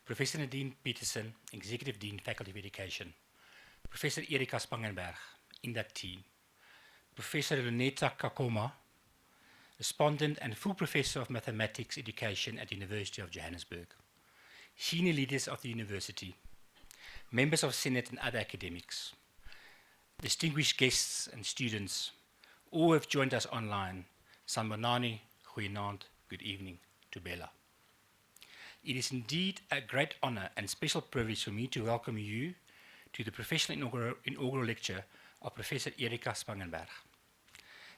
Professor Nadine Peterson, Executive Dean, Faculty of Education. Professor Erika Spangenberg, inductee. Professor Luneta Kakoma, Respondent and full Professor of Mathematics Education at the University of Johannesburg. Senior leaders of the university, members of Senate and other academics, distinguished guests and students, all have joined us online. Sanbonani, goeienaand, good evening to Bella. It is indeed a great honor and special privilege for me to welcome you to the professional inaugural lecture of Professor Erika Spangenberg.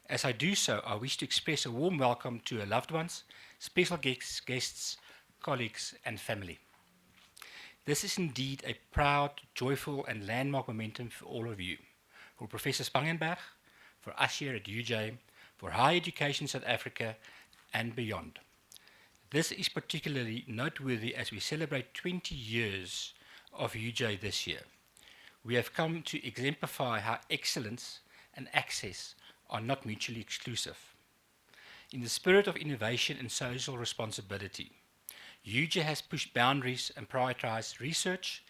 As I do so, I wish to express a warm welcome to her loved ones, special guests, colleagues, and family. This is indeed a proud, joyful, and landmark momentum for all of you, for Professor Spangenberg, for us here at UJ, for higher education South Africa, and beyond. This is particularly noteworthy as we celebrate 20 years of UJ this year. We have come to exemplify how excellence and access are not mutually exclusive. In the spirit of innovation and social responsibility, UJ has pushed boundaries and prioritized research,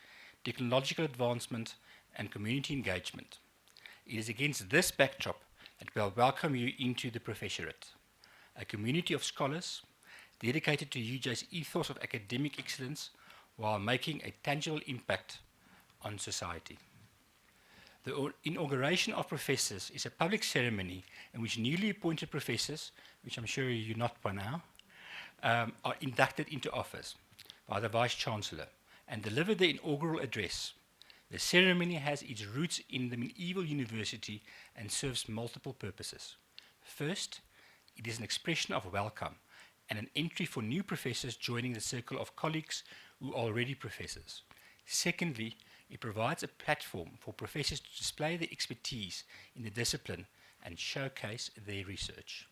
technological advancement, and community engagement. It is against this backdrop that we will welcome you into the professorate, a community of scholars dedicated to UJ's ethos of academic excellence while making a tangible impact on society. The inauguration of professors is a public ceremony in which newly appointed professors, which I'm sure you're not by now, are inducted into office by the Vice-Chancellor and deliver the inaugural address. The ceremony has its roots in the medieval university and serves multiple purposes. First, it is an expression of welcome and an entry for new professors joining the circle of colleagues who are already professors. Secondly, it provides a platform for professors to display their expertise in the discipline and showcase their research.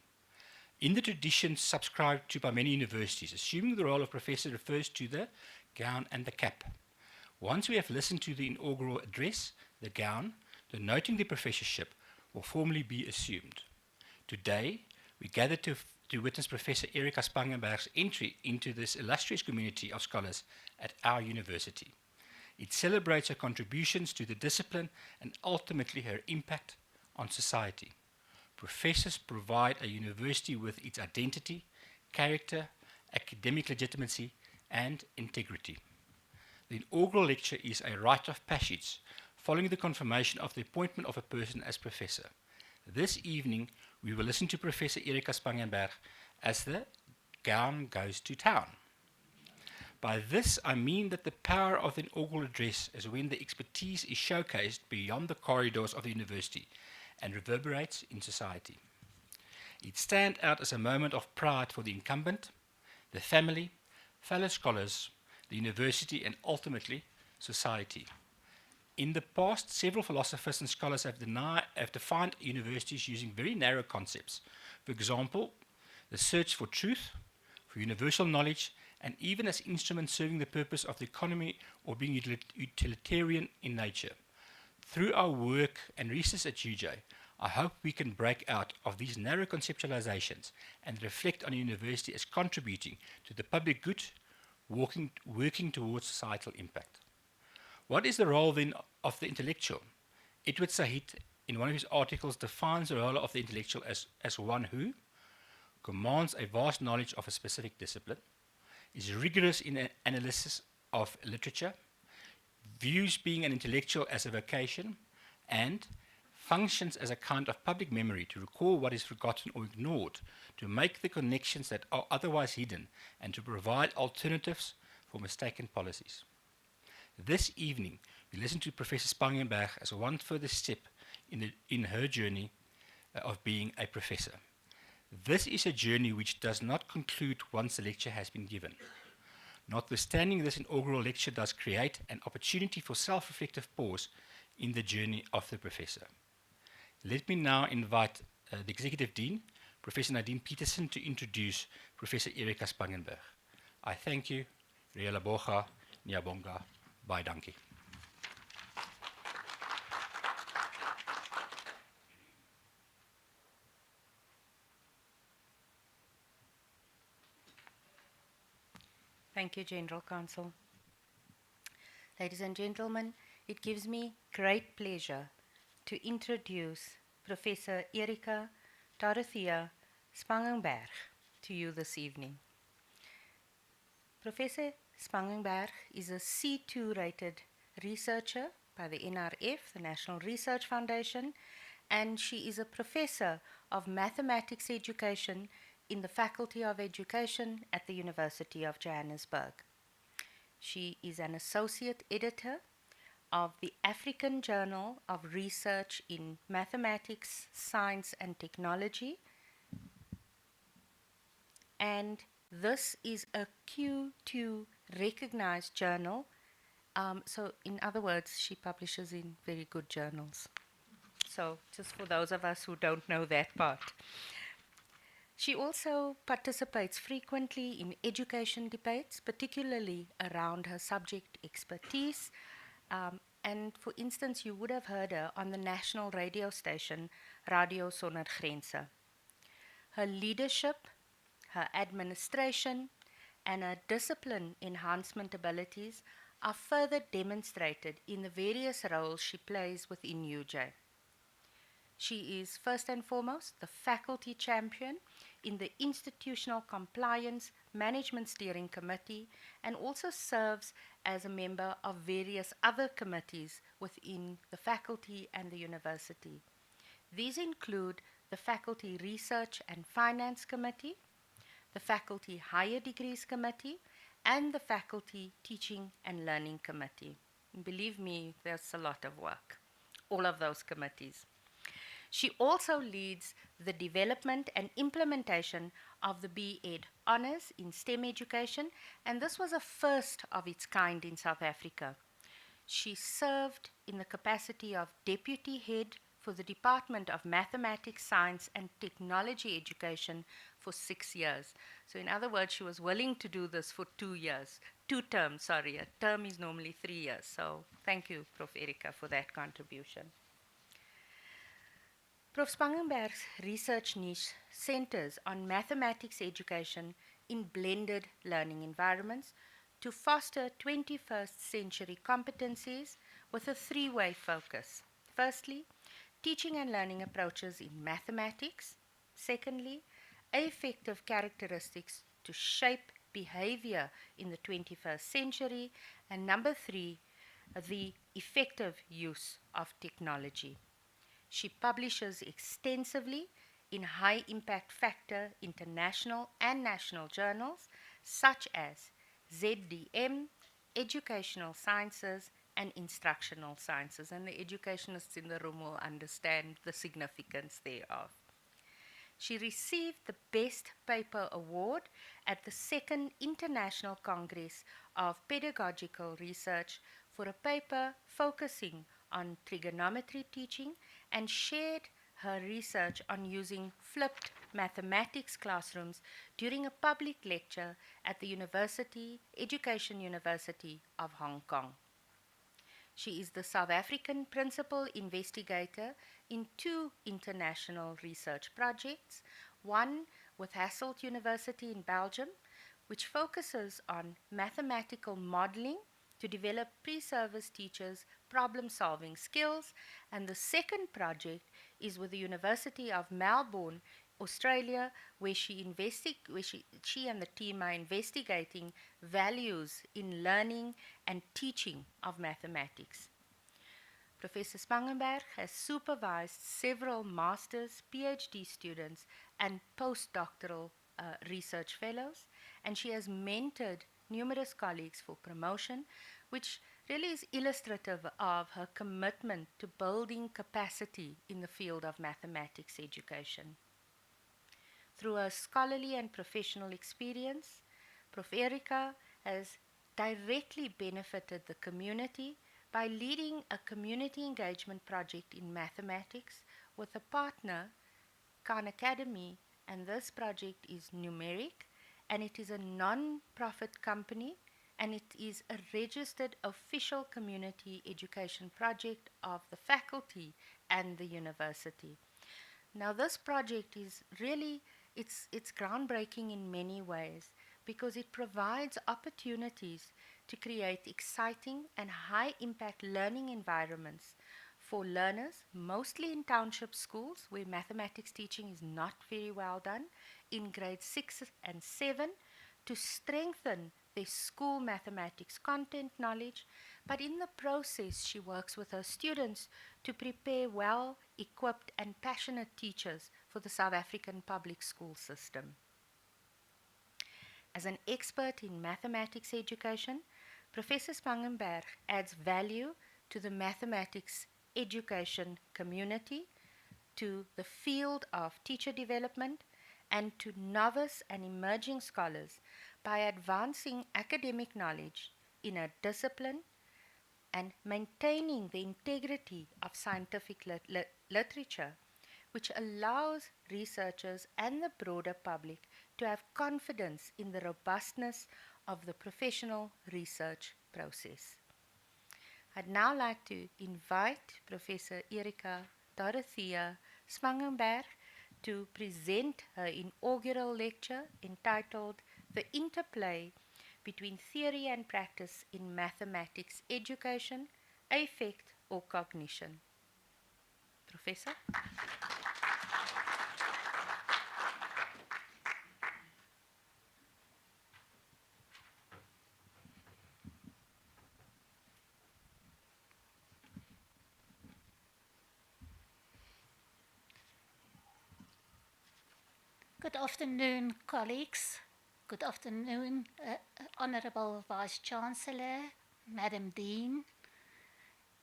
In the tradition subscribed to by many universities, assuming the role of professor refers to the gown and the cap. Once we have listened to the inaugural address, the gown, denoting the professorship, will formally be assumed. Today, we gather to witness Professor Erika Spangenberg's entry into this illustrious community of scholars at our university. It celebrates her contributions to the discipline and ultimately her impact on society. Professors provide a university with its identity, character, academic legitimacy, and integrity. The inaugural lecture is a rite of passage following the confirmation of the appointment of a person as professor. This evening, we will listen to Professor Erika Spangenberg as the gown goes to town. By this, I mean that the power of the inaugural address is when the expertise is showcased beyond the corridors of the university and reverberates in society. It stands out as a moment of pride for the incumbent, the family, fellow scholars, the university, and ultimately, society. In the past, several philosophers and scholars have defined universities using very narrow concepts. For example, the search for truth, for universal knowledge, and even as instruments serving the purpose of the economy or being utilitarian in nature. Through our work and research at UJ, I hope we can break out of these narrow conceptualizations and reflect on a university as contributing to the public good, working towards societal impact. What is the role then of the intellectual? Edward Said, in one of his articles, defines the role of the intellectual as one who commands a vast knowledge of a specific discipline, is rigorous in analysis of literature, views being an intellectual as a vocation, and functions as a kind of public memory to recall what is forgotten or ignored, to make the connections that are otherwise hidden, and to provide alternatives for mistaken policies. This evening, we listen to Professor Spangenberg as one further step in her journey of being a professor. This is a journey which does not conclude once the lecture has been given. Notwithstanding, this inaugural lecture does create an opportunity for self-reflective pause in the journey of the professor. Let me now invite the Executive Dean, Professor Nadine Peterson, to introduce Professor Erika Spangenberg. I thank you. Riela Boga, Nyabonga, Bye Dankie. Thank you, General Counsel. Ladies and gentlemen, it gives me great pleasure to introduce Professor Erika Dorethea Spangenberg to you this evening. Professor Spangenberg is a C2 rated researcher by the NRF, the National Research Foundation, and she is a professor of mathematics education in the Faculty of Education at the University of Johannesburg. She is an associate editor of the African Journal of Research in Mathematics, Science and Technology, and this is a Q2 recognized journal. So, in other words, she publishes in very good journals. So, just for those of us who don't know that part. She also participates frequently in education debates, particularly around her subject expertise. And for instance, you would have heard her on the national radio station Radio Sonder Grense. Her leadership, her administration, and her discipline enhancement abilities are further demonstrated in the various roles she plays within UJ. She is first and foremost the faculty champion in the Institutional Compliance Management Steering Committee and also serves as a member of various other committees within the faculty and the university. These include the Faculty Research and Finance Committee, the Faculty Higher Degrees Committee, and the Faculty Teaching and Learning Committee. And believe me, there's a lot of work, all of those committees. She also leads the development and implementation of the B.Ed Honours in STEM education, and this was a first of its kind in South Africa. She served in the capacity of Deputy Head for the Department of Mathematics, Science and Technology Education for 6 years. So in other words, she was willing to do this for 2 years. 2 terms, sorry. A term is normally 3 years. So thank you, Prof. Erika, for that contribution. Prof. Spangenberg's research niche centers on mathematics education in blended learning environments to foster 21st century competencies with a three-way focus. Firstly, teaching and learning approaches in mathematics. Secondly, affective characteristics to shape behavior in the 21st century. And number three, the effective use of technology. She publishes extensively in high impact factor international and national journals such as ZDM, Educational Sciences, and Instructional Sciences. And the educationists in the room will understand the significance thereof. She received the Best Paper Award at the Second International Congress of Pedagogical Research for a paper focusing on trigonometry teaching and shared her research on using flipped mathematics classrooms during a public lecture at the Education University of Hong Kong. She is the South African principal investigator in 2 international research projects, one with Hasselt University in Belgium, which focuses on mathematical modeling to develop pre-service teachers' problem-solving skills, and the second project is with the University of Melbourne, Australia, where she and the team are investigating values in learning and teaching of mathematics. Professor Spangenberg has supervised several master's, PhD students, and postdoctoral research fellows, and she has mentored numerous colleagues for promotion, which really is illustrative of her commitment to building capacity in the field of mathematics education. Through her scholarly and professional experience, Prof. Erika has directly benefited the community by leading a community engagement project in mathematics with a partner, Khan Academy, and this project is numeric, and it is a non-profit company, and it is a registered official community education project of the faculty and the university. Now, this project is really, it's groundbreaking in many ways because it provides opportunities to create exciting and high-impact learning environments for learners, mostly in township schools where mathematics teaching is not very well done, in grades 6 and 7, to strengthen their school mathematics content knowledge, but in the process she works with her students to prepare well-equipped and passionate teachers for the South African public school system. As an expert in mathematics education, Professor Spangenberg adds value to the mathematics education community, to the field of teacher development, and to novice and emerging scholars by advancing academic knowledge in a discipline and maintaining the integrity of scientific literature, which allows researchers and the broader public to have confidence in the robustness of the professional research process. I'd now like to invite Professor Dorethea Spangenberg to present her inaugural lecture entitled The Interplay Between Theory and Practice in Mathematics Education, Affect or Cognition. Professor? Good afternoon, colleagues. Good afternoon, Honourable Vice-Chancellor, Madam Dean,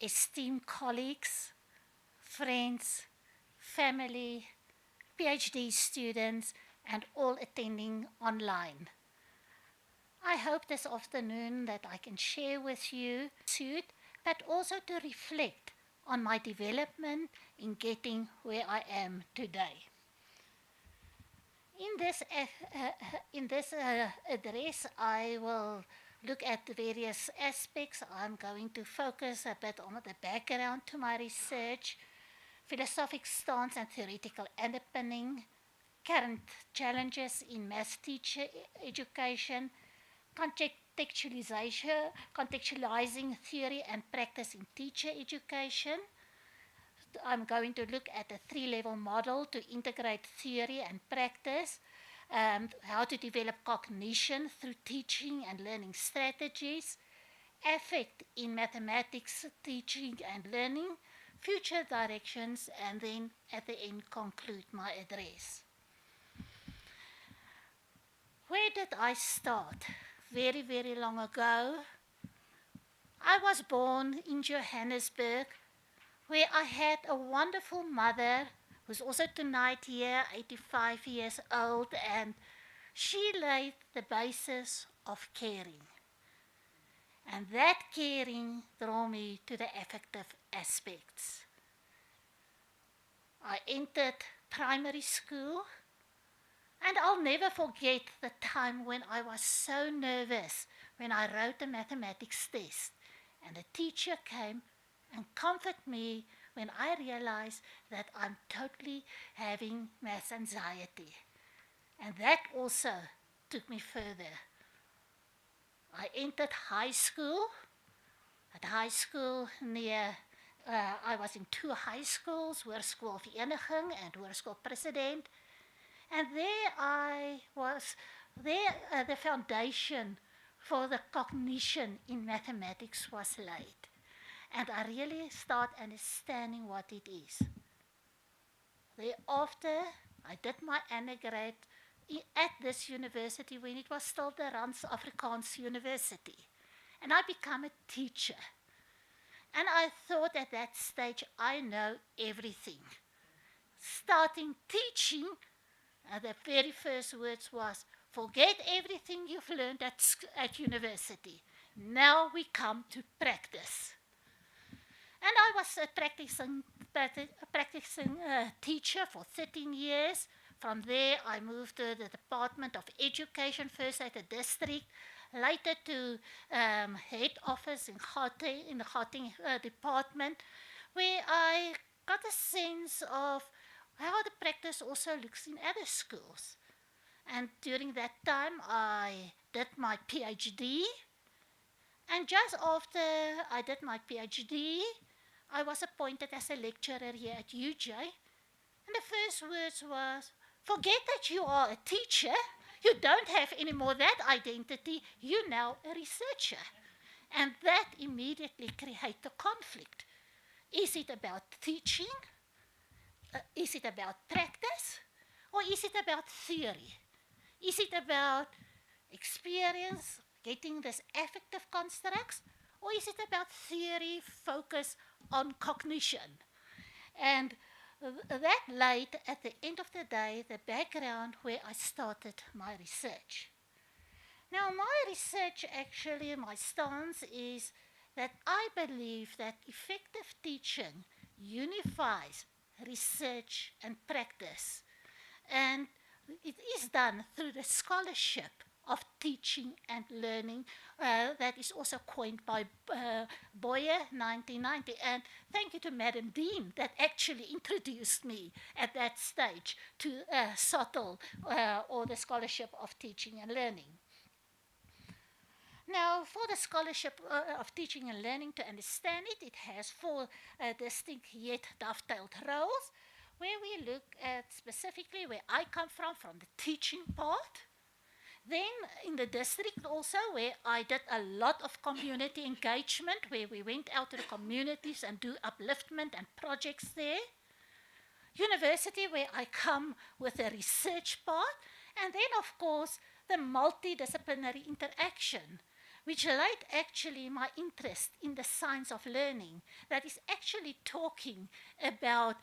esteemed colleagues, friends, family, PhD students, and all attending online. I hope this afternoon that I can share with you, but also to reflect on my development in getting where I am today. In this address, I will look at the various aspects. I'm going to focus a bit on the background to my research, philosophic stance and theoretical underpinning, current challenges in maths teacher education, contextualizing theory and practice in teacher education. I'm going to look at a 3-level model to integrate theory and practice, how to develop cognition through teaching and learning strategies, affect in mathematics teaching and learning, future directions, and then at the end conclude my address. Where did I start? Very, very long ago. I was born in Johannesburg, where I had a wonderful mother who's also tonight here, 85 years old, and she laid the basis of caring. And that caring drew me to the affective aspects. I entered primary school, and I'll never forget the time when I was so nervous when I wrote a mathematics test, and the teacher came and comfort me when I realized that I'm totally having math anxiety. And that also took me further. I entered high school. At high school I was in 2 high schools, Hoërskool Vereniging and Hoërskool President. And the foundation for the cognition in mathematics was laid. And I really start understanding what it is. Thereafter, I did my undergrad at this university when it was still the Rans Afrikaans University. And I became a teacher. And I thought at that stage, I know everything. Starting teaching, the very first words was, forget everything you've learned at university. Now we come to practice. And I was a practicing teacher for 13 years. From there, I moved to the Department of Education, first at the district, later to head office in the Gauteng department, where I got a sense of how the practice also looks in other schools. And during that time, I did my PhD. And just after I did my PhD, I was appointed as a lecturer here at UJ. And the first words was, forget that you are a teacher. You don't have anymore that identity. You're now a researcher. And that immediately created a conflict. Is it about teaching? Is it about practice? Or is it about theory? Is it about experience, getting this affective constructs? Or is it about theory focused on cognition? And that laid, at the end of the day, the background where I started my research. Now, my research actually, my stance is that I believe that effective teaching unifies research and practice. And it is done through the scholarship of teaching and learning that is also coined by Boyer 1990. And thank you to Madam Dean that actually introduced me at that stage to SOTL, or the Scholarship of Teaching and Learning. Now, for the Scholarship of Teaching and Learning, to understand it, it has four distinct yet dovetailed roles, where we look at specifically where I come from the teaching part. Then in the district also, where I did a lot of community engagement, where we went out to the communities and do upliftment and projects there. University, where I come with a research part. And then, of course, the multidisciplinary interaction, which laid actually my interest in the science of learning, that is actually talking about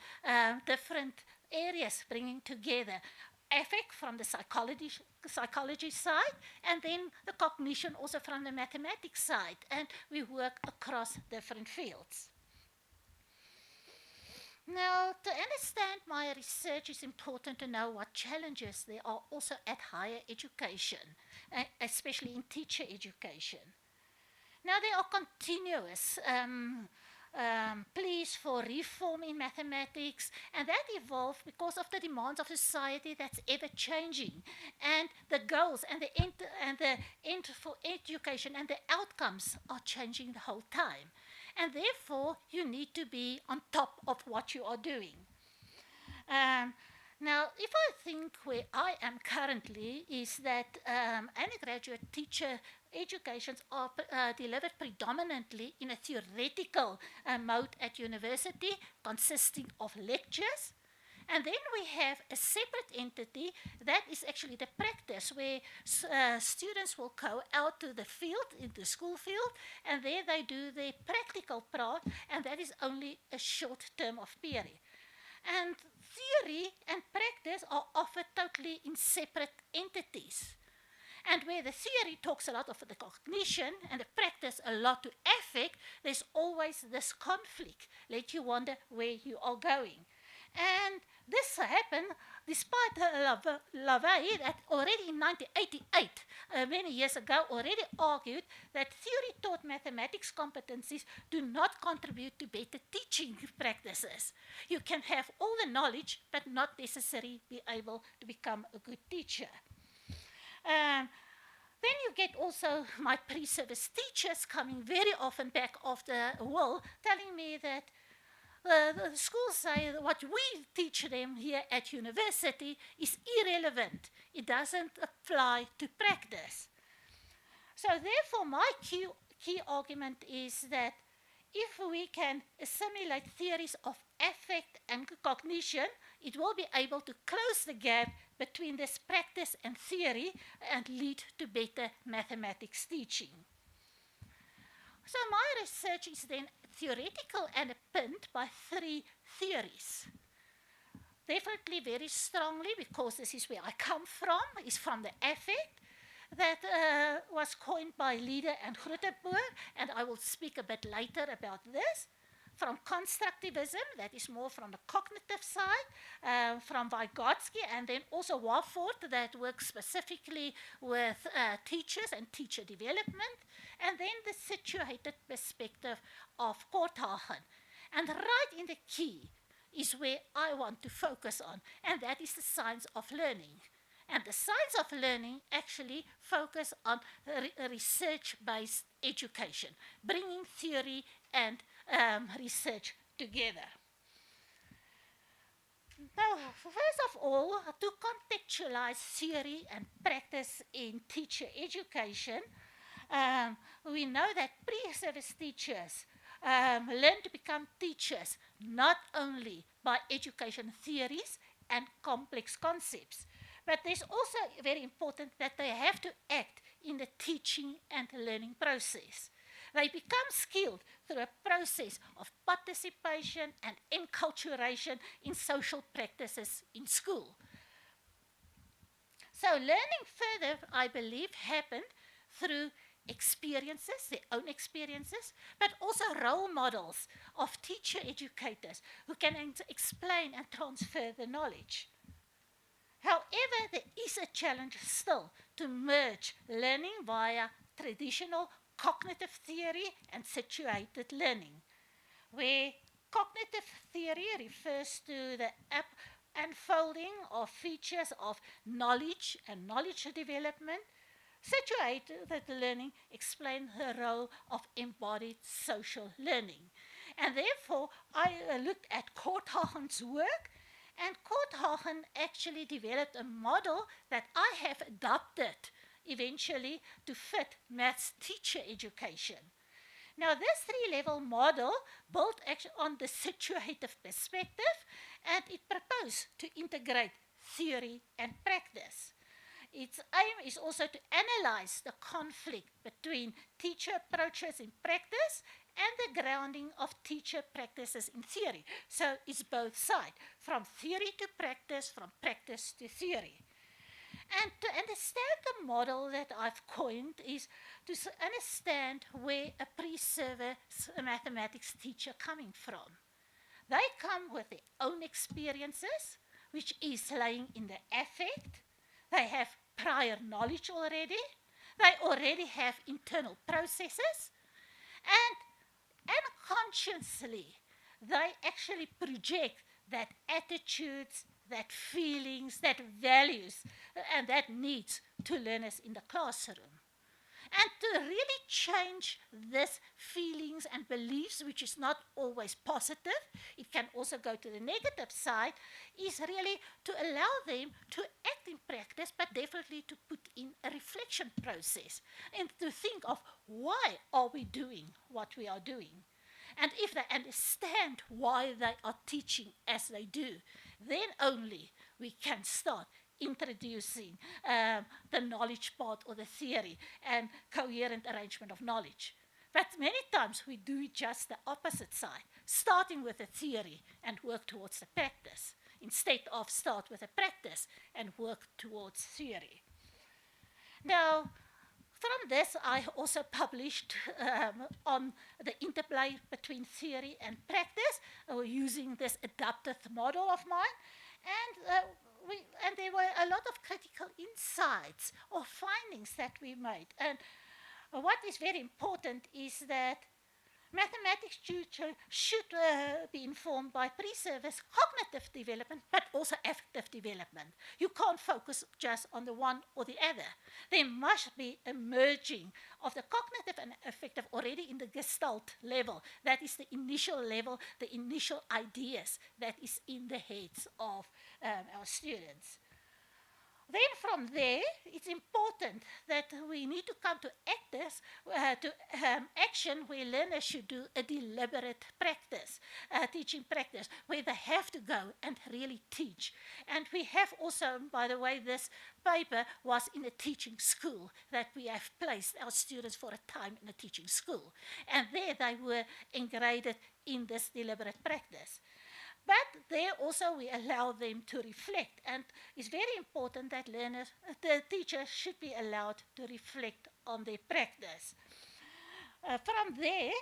different areas bringing together affect from the psychology side, and then the cognition also from the mathematics side, and we work across different fields. Now, to understand my research, it's important to know what challenges there are also at higher education, especially in teacher education. Now, there are continuous pleas for reform in mathematics, and that evolved because of the demands of society that's ever changing, and the goals and the end for education and the outcomes are changing the whole time. And therefore, you need to be on top of what you are doing. Now, if I think where I am currently is that undergraduate teacher educations are delivered predominantly in a theoretical mode at university, consisting of lectures. And then we have a separate entity that is actually the practice, where students will go out to the field, in the school field, and there they do their practical part, and that is only a short term of period. And theory and practice are offered totally in separate entities. And where the theory talks a lot of the cognition and the practice a lot to affect, there's always this conflict. Let you wonder where you are going. And this happened despite Lavey, that already in 1988, many years ago, already argued that theory-taught mathematics competencies do not contribute to better teaching practices. You can have all the knowledge, but not necessarily be able to become a good teacher. Then you get also my pre-service teachers coming very often back after a while, telling me that the schools say that what we teach them here at university is irrelevant. It doesn't apply to practice. So therefore, my key argument is that if we can assimilate theories of affect and cognition, it will be able to close the gap between this practice and theory and lead to better mathematics teaching. So my research is then theoretical and underpinned by three theories. Definitely very strongly, because this is where I come from, is from the affect that was coined by Lieder and Groteboer, and I will speak a bit later about this. From constructivism, that is more from the cognitive side, from Vygotsky, and then also Warford, that works specifically with teachers and teacher development, and then the situated perspective of Korthagen. And right in the key is where I want to focus on, and that is the science of learning. And the science of learning actually focus on research-based education, bringing theory and research together. Now, first of all, to contextualize theory and practice in teacher education, we know that pre-service teachers learn to become teachers not only by education theories and complex concepts, but there's also very important that they have to act in the teaching and learning process. They become skilled through a process of participation and enculturation in social practices in school. So learning further, I believe, happened through experiences, their own experiences, but also role models of teacher educators who can explain and transfer the knowledge. However, there is a challenge still to merge learning via traditional cognitive theory and situated learning, where cognitive theory refers to the unfolding of features of knowledge and knowledge development. Situated learning explains the role of embodied social learning. And therefore, I looked at Korthagen's work, and Korthagen actually developed a model that I have adopted eventually to fit maths teacher education. Now, this three-level model built on the situative perspective, and it proposed to integrate theory and practice. Its aim is also to analyze the conflict between teacher approaches in practice and the grounding of teacher practices in theory. So it's both sides, from theory to practice, from practice to theory. And to understand the model that I've coined is to understand where a pre-service mathematics teacher coming from. They come with their own experiences, which is lying in the affect. They have prior knowledge already. They already have internal processes. And unconsciously, they actually project that attitudes, that feelings, that values, and that needs to learners in the classroom. And to really change these feelings and beliefs, which is not always positive, it can also go to the negative side, is really to allow them to act in practice, but definitely to put in a reflection process and to think of why are we doing what we are doing. And if they understand why they are teaching as they do, then only we can start introducing the knowledge part or the theory and coherent arrangement of knowledge. But many times we do just the opposite side, starting with the theory and work towards the practice, instead of start with the practice and work towards theory. Now, from this, I also published on the interplay between theory and practice, using this adaptive model of mine. And there were a lot of critical insights or findings that we made. And what is very important is that mathematics teachers should be informed by pre-service cognitive development, but also affective development. You can't focus just on the one or the other. There must be a merging of the cognitive and affective already in the Gestalt level. That is the initial level, the initial ideas that is in the heads of our students. Then from there, it's important that we need to come to action where learners should do a deliberate practice, teaching practice, where they have to go and really teach. And we have also, by the way, this paper was in a teaching school that we have placed our students for a time in a teaching school. And there they were engraded in this deliberate practice. But there also we allow them to reflect, and it's very important that the teachers should be allowed to reflect on their practice. From there,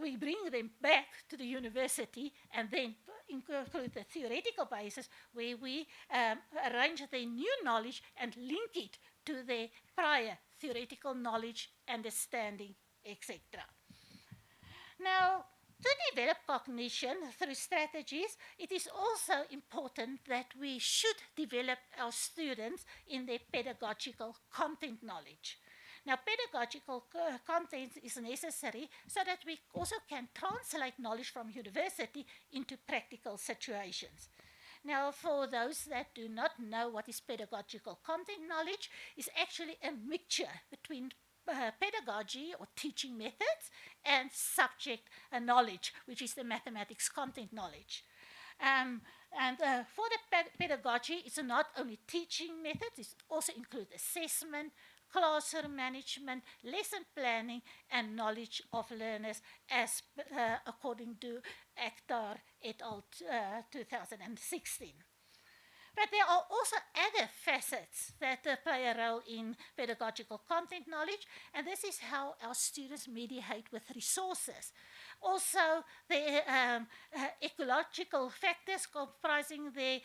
we bring them back to the university and then include the theoretical basis where we arrange their new knowledge and link it to their prior theoretical knowledge, understanding, etc. Now, To develop cognition through strategies, it is also important that we should develop our students in their pedagogical content knowledge. Now, pedagogical content is necessary so that we also can translate knowledge from university into practical situations. Now, for those that do not know what is pedagogical content knowledge, is actually a mixture between pedagogy or teaching methods and subject knowledge, which is the mathematics content knowledge. For the pedagogy, it's not only teaching methods, it also includes assessment, classroom management, lesson planning, and knowledge of learners as according to Akhtar et al. 2016. But there are also other facets that play a role in pedagogical content knowledge, and this is how our students mediate with resources. Also, the ecological factors comprising the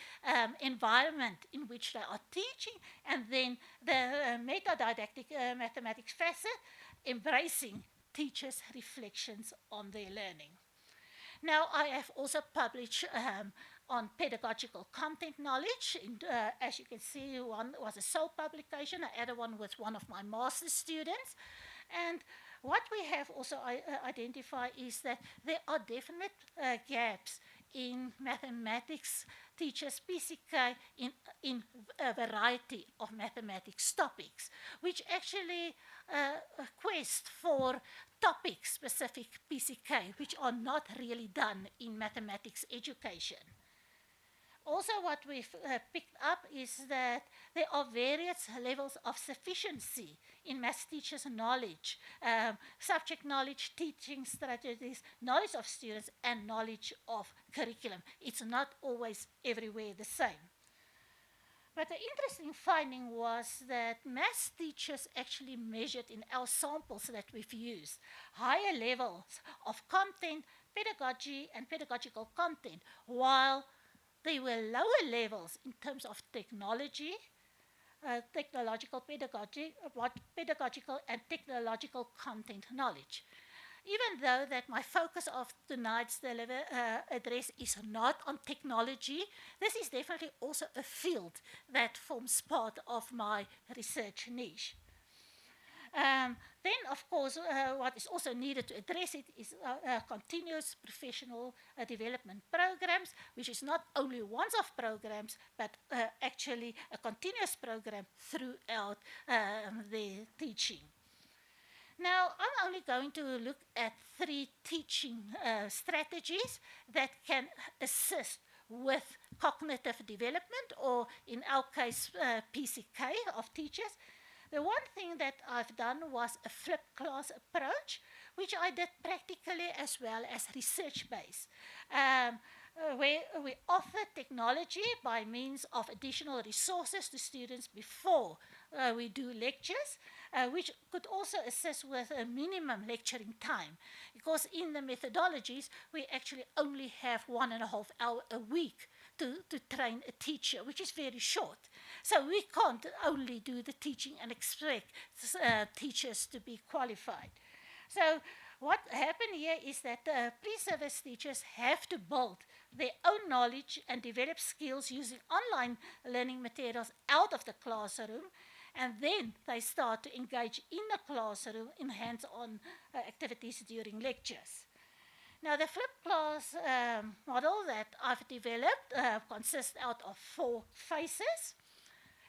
environment in which they are teaching, and then the metadidactic mathematics facet, embracing teachers' reflections on their learning. Now, I have also published on pedagogical content knowledge. As you can see, one was a sole publication. I added one with one of my master's students. And what we have also identified is that there are definite gaps in mathematics teachers PCK in a variety of mathematics topics, which actually quest for topic-specific PCK, which are not really done in mathematics education. Also, what we've picked up is that there are various levels of sufficiency in maths teachers' knowledge, subject knowledge, teaching strategies, knowledge of students, and knowledge of curriculum. It's not always everywhere the same. But the interesting finding was that maths teachers actually measured in our samples that we've used higher levels of content, pedagogy, and pedagogical content, while they were lower levels in terms of technology, technological pedagogy, pedagogical and technological content knowledge. Even though that my focus of tonight's address is not on technology, this is definitely also a field that forms part of my research niche. Then, of course, what is also needed to address it is continuous professional development programs, which is not only once-off programs, but actually a continuous program throughout the teaching. Now, I'm only going to look at 3 teaching strategies that can assist with cognitive development, or in our case, PCK of teachers. The one thing that I've done was a flipped class approach, which I did practically as well as research-based, where we offer technology by means of additional resources to students before we do lectures, which could also assist with a minimum lecturing time, because in the methodologies, we actually only have 1.5 hours a week to train a teacher, which is very short. So we can't only do the teaching and expect teachers to be qualified. So what happened here is that pre-service teachers have to build their own knowledge and develop skills using online learning materials out of the classroom, and then they start to engage in the classroom in hands-on activities during lectures. Now, the flipped class model that I've developed consists out of 4 phases.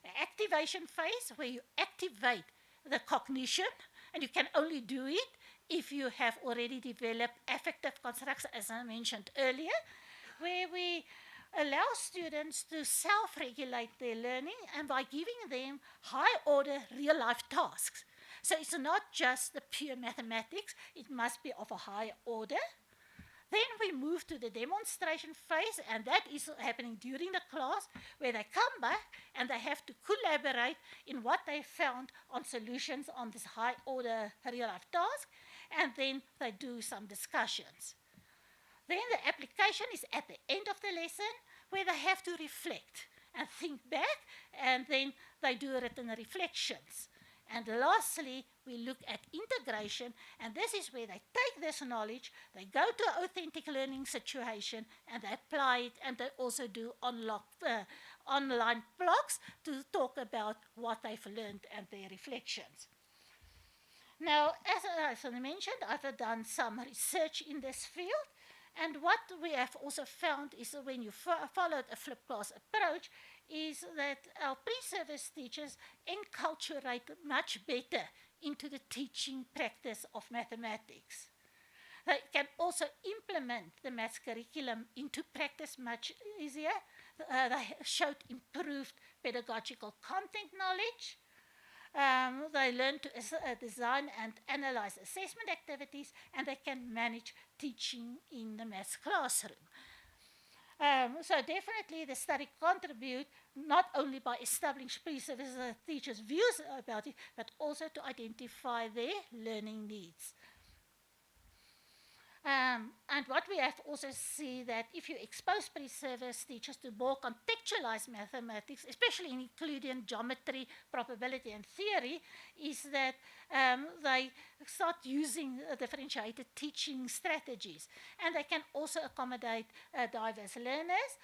An activation phase, where you activate the cognition, and you can only do it if you have already developed affective constructs, as I mentioned earlier, where we allow students to self-regulate their learning, and by giving them high-order real-life tasks. So it's not just the pure mathematics, it must be of a higher order. Then we move to the demonstration phase, and that is happening during the class, where they come back and they have to collaborate in what they found on solutions on this high-order real-life task, and then they do some discussions. Then the application is at the end of the lesson, where they have to reflect and think back, and then they do written reflections. And lastly, we look at integrating integration, and this is where they take this knowledge, they go to an authentic learning situation, and they apply it, and they also do online blogs to talk about what they've learned and their reflections. Now, as I mentioned, I've done some research in this field, and what we have also found is that when you followed a flipped class approach, is that our pre-service teachers enculturate much better into the teaching practice of mathematics. They can also implement the maths curriculum into practice much easier. They showed improved pedagogical content knowledge. They learn to design and analyze assessment activities, and they can manage teaching in the maths classroom. So definitely the study contribute not only by establishing pre-service teachers' views about it, but also to identify their learning needs. And what we have also seen that if you expose pre-service teachers to more contextualized mathematics, especially including geometry, probability, and theory, is that they start using differentiated teaching strategies. And they can also accommodate diverse learners,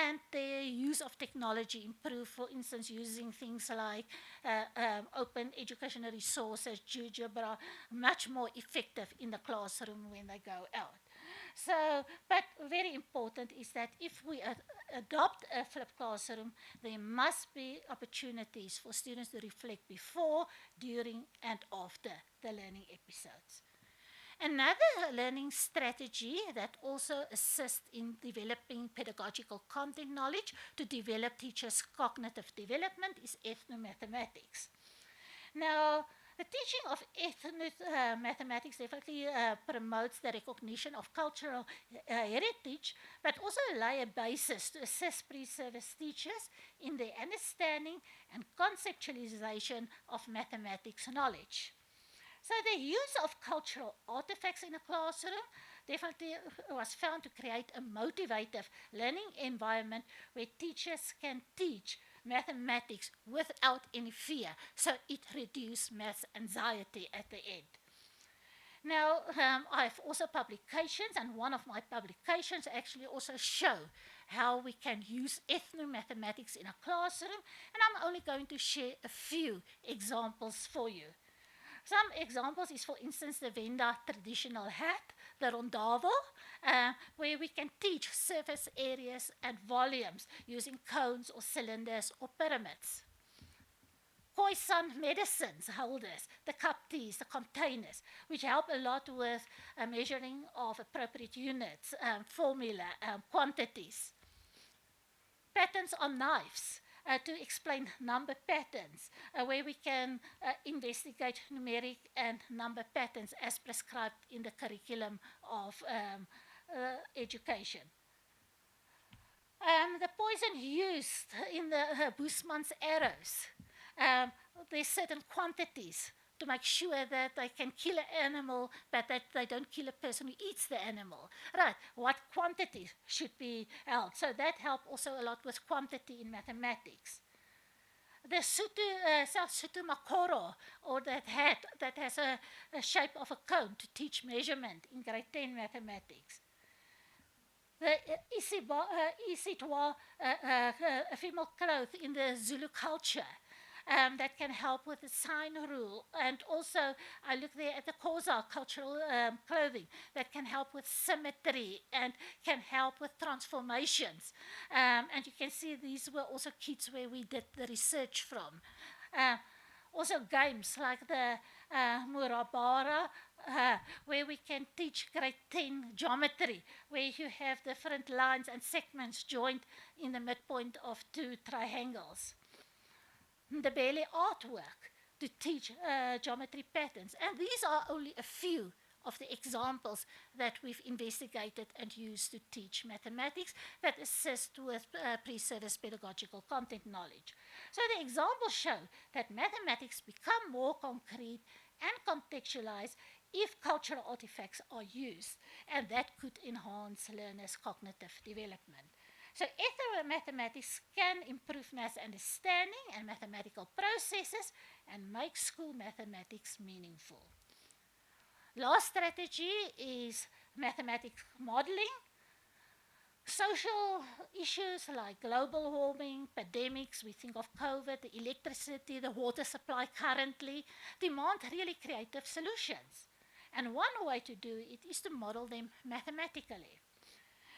and their use of technology improve, for instance, using things like open educational resources, GeoGebra, much more effective in the classroom when they go out. So, but very important is that if we adopt a flipped classroom, there must be opportunities for students to reflect before, during, and after the learning episodes. Another learning strategy that also assists in developing pedagogical content knowledge to develop teachers' cognitive development is ethnomathematics. Now, the teaching of ethnomathematics definitely promotes the recognition of cultural heritage, but also lay a basis to assist pre-service teachers in their understanding and conceptualization of mathematics knowledge. So the use of cultural artifacts in a classroom definitely was found to create a motivative learning environment where teachers can teach mathematics without any fear, so it reduces maths anxiety at the end. Now, I have also publications, and one of my publications actually also show how we can use ethnomathematics in a classroom, and I'm only going to share a few examples for you. Some examples is, for instance, the Venda traditional hat, the rondavel, where we can teach surface areas and volumes using cones or cylinders or pyramids. Khoisan medicines holders, the cup teas, the containers, which help a lot with measuring of appropriate units, formula, quantities. Patterns on knives. To explain number patterns, where we can investigate numeric and number patterns as prescribed in the curriculum of education. The poison used in the Bushman's arrows, there's certain quantities to make sure that they can kill an animal, but that they don't kill a person who eats the animal. Right, what quantity should be held? So that helps also a lot with quantity in mathematics. The Sutu Makoro, or that hat that has a shape of a cone to teach measurement in grade 10 mathematics. The Isitwa, a female cloth in the Zulu culture, that can help with the sign rule. And also, I look there at the Xhosa cultural clothing that can help with symmetry and can help with transformations. And you can see these were also kits where we did the research from. Also games like the Murabara, where we can teach grade 10 geometry, where you have different lines and segments joined in the midpoint of two triangles. The Bailey artwork to teach geometry patterns. And these are only a few of the examples that we've investigated and used to teach mathematics that assist with pre-service pedagogical content knowledge. So the examples show that mathematics become more concrete and contextualized if cultural artifacts are used, and that could enhance learners' cognitive development. So ethnomathematics can improve math understanding and mathematical processes and make school mathematics meaningful. Last strategy is mathematics modeling. Social issues like global warming, pandemics, we think of COVID, the electricity, the water supply currently, demand really creative solutions. And one way to do it is to model them mathematically.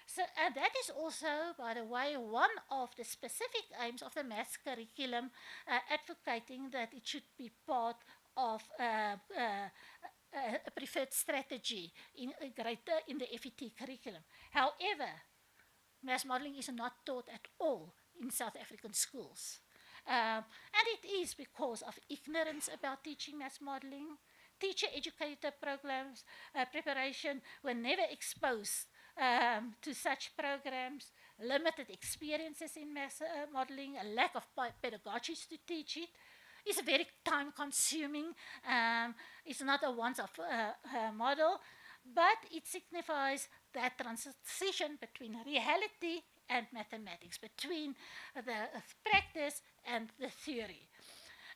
So, and that is also, by the way, one of the specific aims of the maths curriculum, advocating that it should be part of a preferred strategy in the FET curriculum. However, maths modeling is not taught at all in South African schools. And it is because of ignorance about teaching maths modeling. Teacher-educator programs preparation were never exposed to such programs, limited experiences in maths modeling, a lack of pedagogies to teach it. It's very time-consuming. It's not a once-off model, but it signifies that transition between reality and mathematics, between the practice and the theory.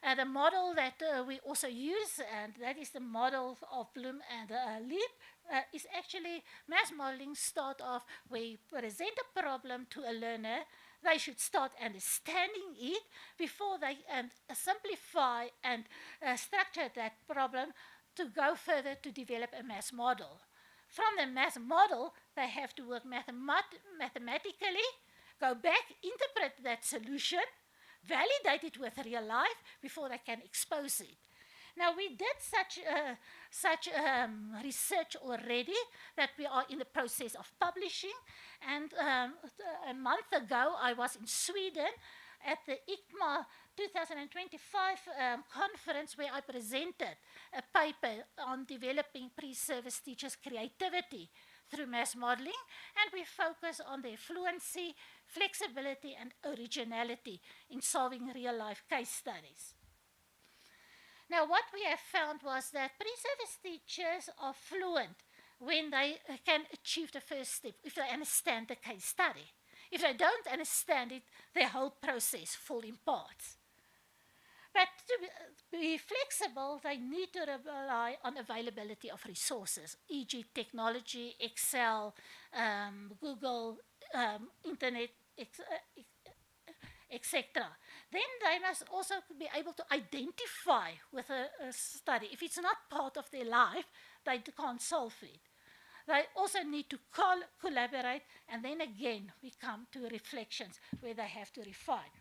The model that we also use, and that is the model of Bloom and Leap, is actually maths modeling start off where you present a problem to a learner. They should start understanding it before they simplify and structure that problem to go further to develop a maths model. From the maths model, they have to work mathematically, go back, interpret that solution, validate it with real life before they can expose it. Now, we did such research already that we are in the process of publishing. And a month ago, I was in Sweden at the ICMA 2025 conference where I presented a paper on developing pre-service teachers' creativity through maths modeling, and we focus on their fluency, flexibility, and originality in solving real-life case studies. Now, what we have found was that pre-service teachers are fluent when they can achieve the first step, if they understand the case study. If they don't understand it, their whole process falls in parts. But to be flexible, they need to rely on availability of resources, e.g. technology, Excel, Google, Internet, etc. Then they must also be able to identify with a study. If it's not part of their life, they can't solve it. They also need to collaborate, and then again we come to reflections where they have to refine.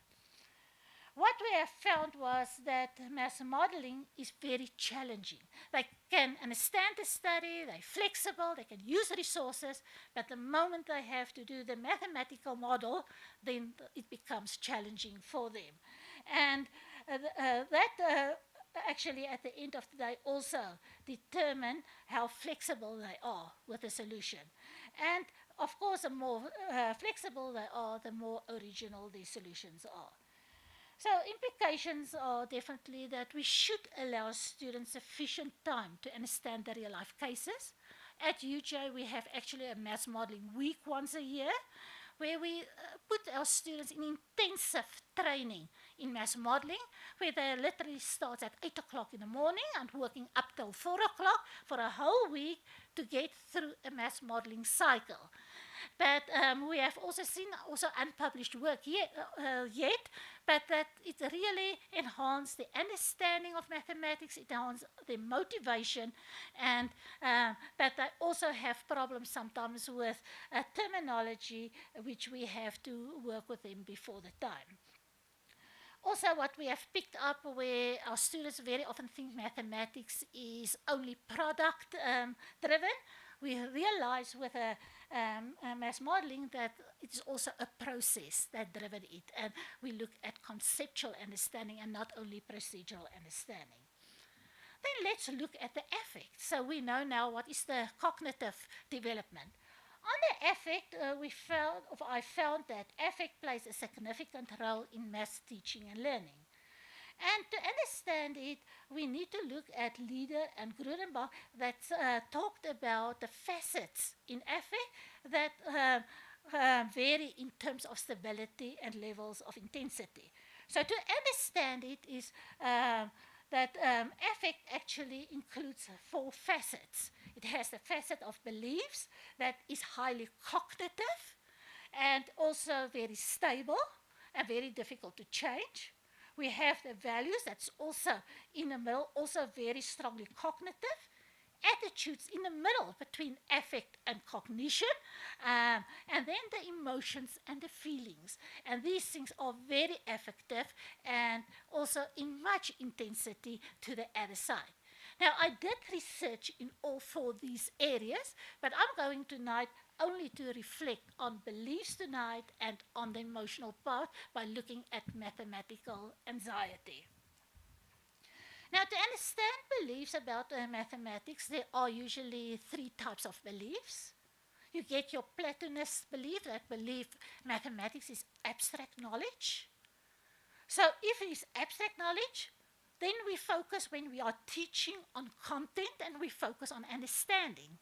What we have found was that maths modeling is very challenging. They can understand the study, they're flexible, they can use resources, but the moment they have to do the mathematical model, then it becomes challenging for them. And that actually at the end of the day also determine how flexible they are with the solution. And of course, the more flexible they are, the more original the solutions are. So implications are definitely that we should allow students sufficient time to understand the real life cases. At UJ, we have actually a maths modeling week once a year, where we put our students in intensive training in maths modeling, where they literally start at 8 o'clock in the morning and working up till 4 o'clock for a whole week to get through a maths modeling cycle. But we have also seen unpublished work yet, but that it really enhanced the understanding of mathematics, it enhanced the motivation, and but they also have problems sometimes with terminology, which we have to work with them before the time. Also, what we have picked up where our students very often think mathematics is only product driven, we realize with a maths modeling that it is also a process that driven it, and we look at conceptual understanding and not only procedural understanding. Then let's look at the affect. So we know now what is the cognitive development. On the affect, I found that affect plays a significant role in maths teaching and learning. And to understand it, we need to look at Lieder and Grudenbach that talked about the facets in affect that vary in terms of stability and levels of intensity. So to understand it is that affect actually includes 4 facets. It has the facet of beliefs that is highly cognitive and also very stable and very difficult to change. We have the values that's also in the middle, also very strongly cognitive. Attitudes in the middle between affect and cognition, and then the emotions and the feelings. And these things are very affective and also in much intensity to the other side. Now, I did research in all 4 of these areas, but I'm going tonight only to reflect on beliefs tonight and on the emotional part by looking at mathematical anxiety. Now, to understand beliefs about mathematics, there are usually 3 types of beliefs. You get your Platonist belief, that belief mathematics is abstract knowledge. So if it is abstract knowledge, then we focus when we are teaching on content and we focus on understanding.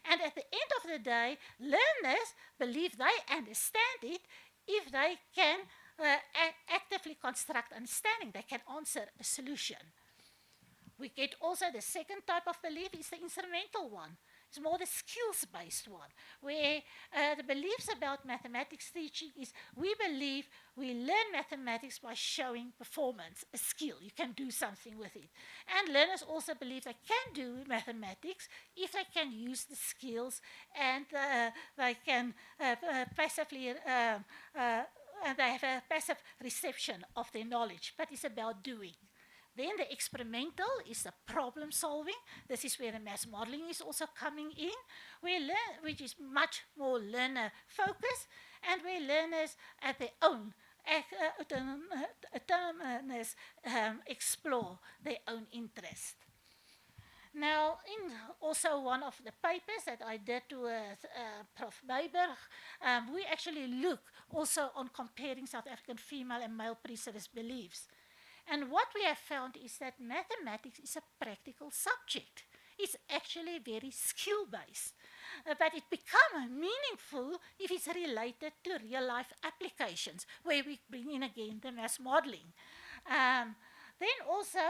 And at the end of the day, learners believe they understand it if they can actively construct understanding. They can answer a solution. We get also the second type of belief is the instrumental one. It's more the skills-based one, where the beliefs about mathematics teaching is we believe we learn mathematics by showing performance, a skill. You can do something with it. And learners also believe they can do mathematics if they can use the skills and they can passively and they have a passive reception of their knowledge, but it's about doing. Then the experimental is the problem solving. This is where the mass modeling is also coming in, which is much more learner focused and where learners at their own autonomous explore their own interest. Now, in also one of the papers that I did with Prof. Beiberg, we actually look also on comparing South African female and male pre-service beliefs. And what we have found is that mathematics is a practical subject. It's actually very skill-based. But it becomes meaningful if it's related to real-life applications, where we bring in again the mass modeling. Then also,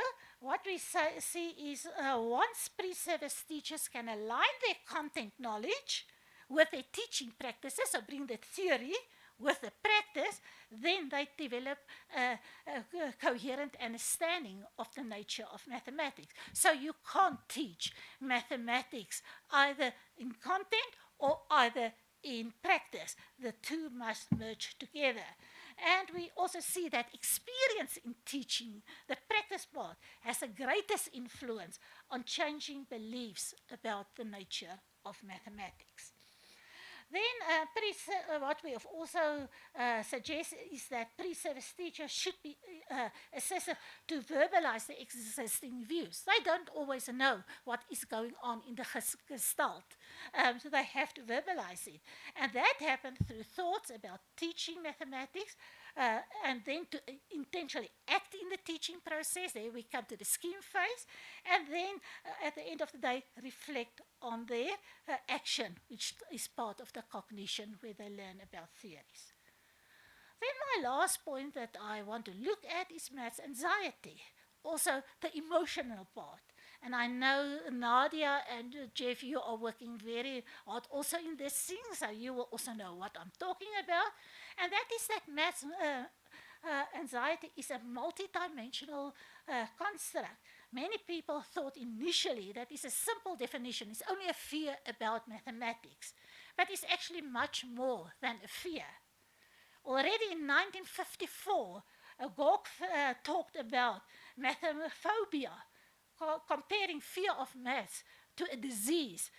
what we see is once pre-service teachers can align their content knowledge with their teaching practices, so bring the theory with the practice, then they develop a coherent understanding of the nature of mathematics. So you can't teach mathematics either in content or either in practice. The two must merge together. And we also see that experience in teaching, the practice part, has the greatest influence on changing beliefs about the nature of mathematics. Then what we have also suggested is that pre-service teachers should be assessed to verbalize the existing views. They don't always know what is going on in the gestalt, so they have to verbalize it. And that happens through thoughts about teaching mathematics, and then to intentionally act in the teaching process. There we come to the scheme phase, and then at the end of the day, reflect on their action, which is part of the cognition where they learn about theories. Then my last point that I want to look at is maths anxiety, also the emotional part. And I know Nadia and Jeff, you are working very hard also in this thing, so you will also know what I'm talking about. And that is that maths anxiety is a multidimensional construct. Many people thought initially that it's a simple definition. It's only a fear about mathematics. But it's actually much more than a fear. Already in 1954, Gork talked about mathemophobia, comparing fear of maths to a disease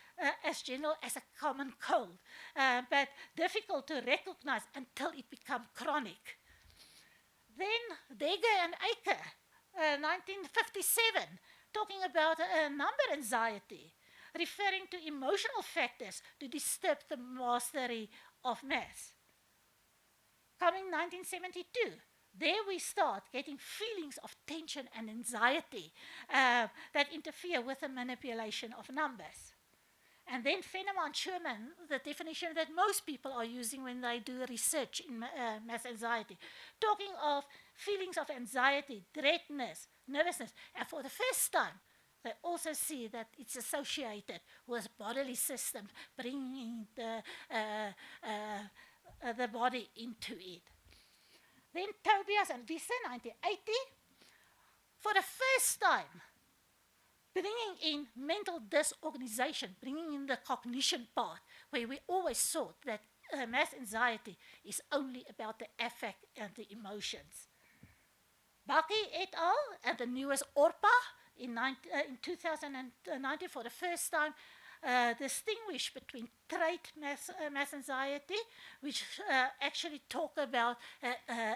as general as a common cold, but difficult to recognize until it becomes chronic. Then Degger and Aker, 1957, talking about number anxiety, referring to emotional factors to disturb the mastery of maths. Coming 1972, there we start getting feelings of tension and anxiety that interfere with the manipulation of numbers. And then Feneman Sherman, the definition that most people are using when they do research in math anxiety, talking of feelings of anxiety, dreadness, nervousness, and for the first time, they also see that it's associated with bodily systems, bringing the body into it. Then Tobias and Visser, 1980, for the first time, bringing in mental disorganization, bringing in the cognition part, where we always thought that mass anxiety is only about the affect and the emotions. Baki et al. And the newest ORPA in 2019 for the first time distinguish between trait mass anxiety, which actually talk about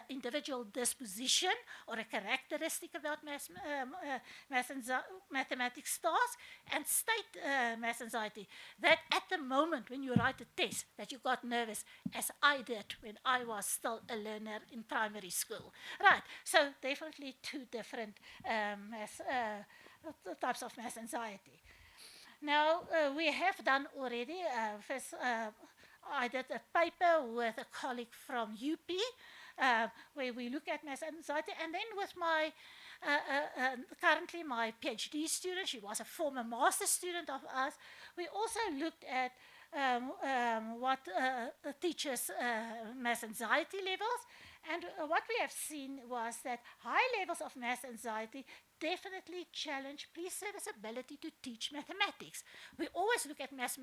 individual disposition or a characteristic about mathematics tasks, and state mass anxiety, that at the moment when you write a test that you got nervous, as I did when I was still a learner in primary school. Right, so definitely two different types of mass anxiety. Now, we have done already, first, I did a paper with a colleague from UP, where we look at mass anxiety, and then with my, currently my PhD student, she was a former master student of us, we also looked at what teaches mass anxiety levels, and what we have seen was that high levels of mass anxiety definitely challenge pre-service ability to teach mathematics. We always look at mass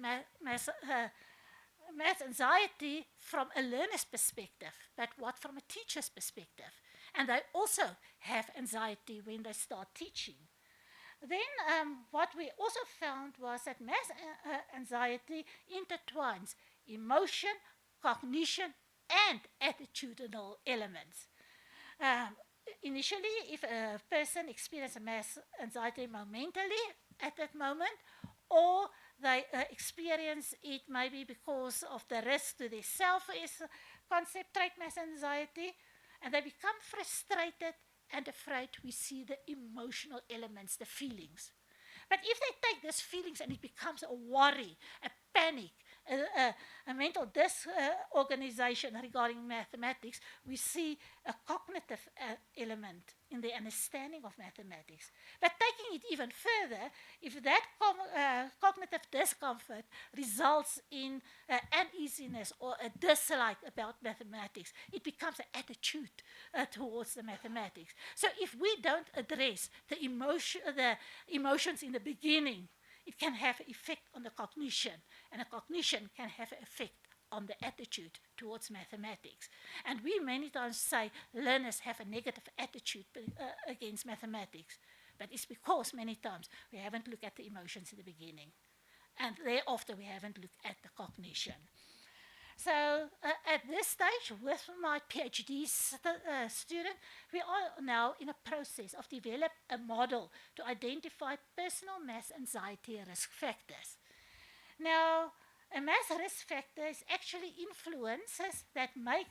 anxiety from a learner's perspective, but what from a teacher's perspective? And they also have anxiety when they start teaching. Then what we also found was that mass anxiety intertwines emotion, cognition, and attitudinal elements. Initially, if a person experiences mass anxiety momentally at that moment, or they experience it maybe because of the risk to their self is concept trait mass anxiety, and they become frustrated and afraid, we see the emotional elements, the feelings. But if they take these feelings and it becomes a worry, a panic, a mental disorganization regarding mathematics, we see a cognitive element in the understanding of mathematics. But taking it even further, if that cognitive discomfort results in uneasiness or a dislike about mathematics, it becomes an attitude towards the mathematics. So if we don't address the emotions in the beginning, it can have an effect on the cognition, and a cognition can have an effect on the attitude towards mathematics. And we many times say learners have a negative attitude against mathematics, but it's because many times we haven't looked at the emotions in the beginning, and thereafter we haven't looked at the cognition. So at this stage, with my PhD student, we are now in a process of developing a model to identify personal mass anxiety risk factors. Now, a mass risk factor is actually influences that make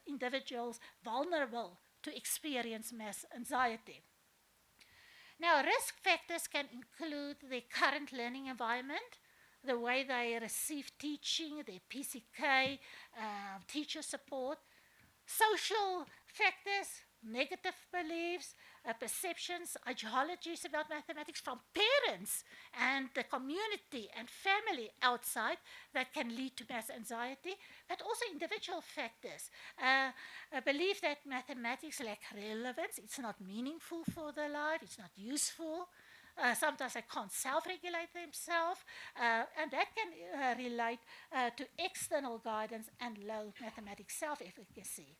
individuals vulnerable to experience mass anxiety. Now, risk factors can include the current learning environment, the way they receive teaching, their PCK, teacher support, social factors, negative beliefs, perceptions, ideologies about mathematics from parents and the community and family outside that can lead to mass anxiety, but also individual factors. A belief that mathematics lack relevance, it's not meaningful for their life, it's not useful. Sometimes they can't self-regulate themselves, and that can relate to external guidance and low mathematics self-efficacy.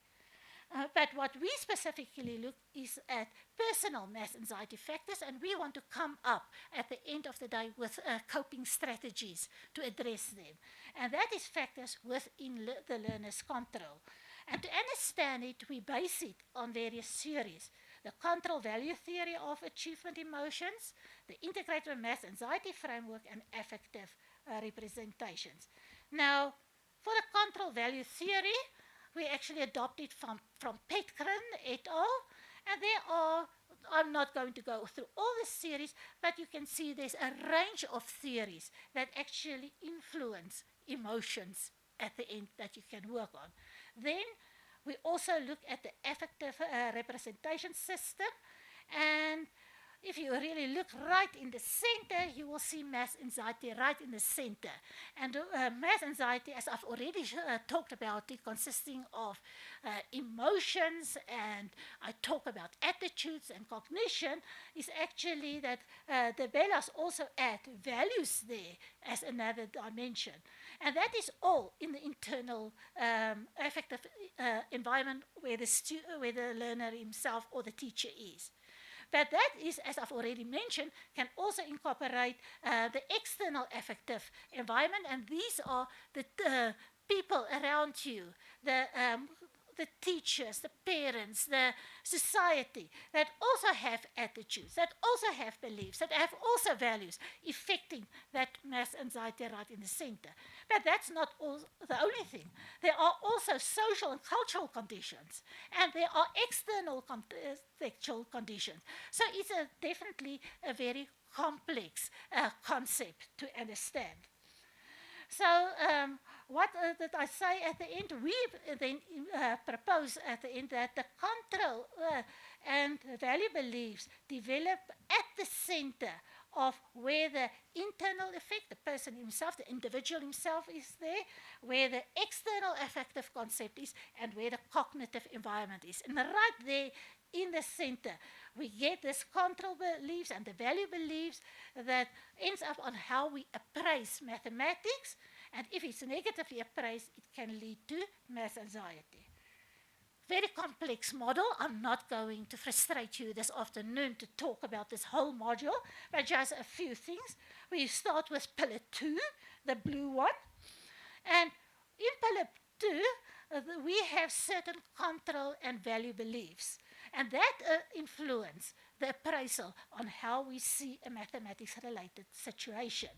But what we specifically look is at personal mass anxiety factors, and we want to come up at the end of the day with coping strategies to address them. And that is factors within the learner's control. And to understand it, we base it on various theories. The control value theory of achievement emotions, the integrated mass anxiety framework, and affective representations. Now, for the control value theory, we actually adopted from Petgren et al. And there are I'm not going to go through all the series, but you can see there's a range of theories that actually influence emotions at the end that you can work on. Then we also look at the affective representation system, and if you really look right in the center, you will see mass anxiety right in the center. And mass anxiety, as I've already talked about it, consisting of emotions, and I talk about attitudes and cognition, is actually that the Bellas also add values there as another dimension. And that is all in the internal affective environment where the learner himself or the teacher is. But that is, as I've already mentioned, can also incorporate the external affective environment, and these are the people around you, the teachers, the parents, the society, that also have attitudes, that also have beliefs, that have also values, affecting that mass anxiety right in the center. But that's not all the only thing. There are also social and cultural conditions, and there are external contextual conditions. So it's definitely a very complex concept to understand. So what did I say at the end? We then propose at the end that the control and value beliefs develop at the center of where the internal effect, the person himself, the individual himself is there, where the external affective concept is, and where the cognitive environment is. And right there in the center, we get this control beliefs and the value beliefs that ends up on how we appraise mathematics. And if it's negatively appraised, it can lead to mass anxiety. Very complex model. I'm not going to frustrate you this afternoon to talk about this whole module, but just a few things. We start with pillar 2, the blue one. And in pillar 2, we have certain control and value beliefs. And that influence the appraisal on how we see a mathematics-related situation.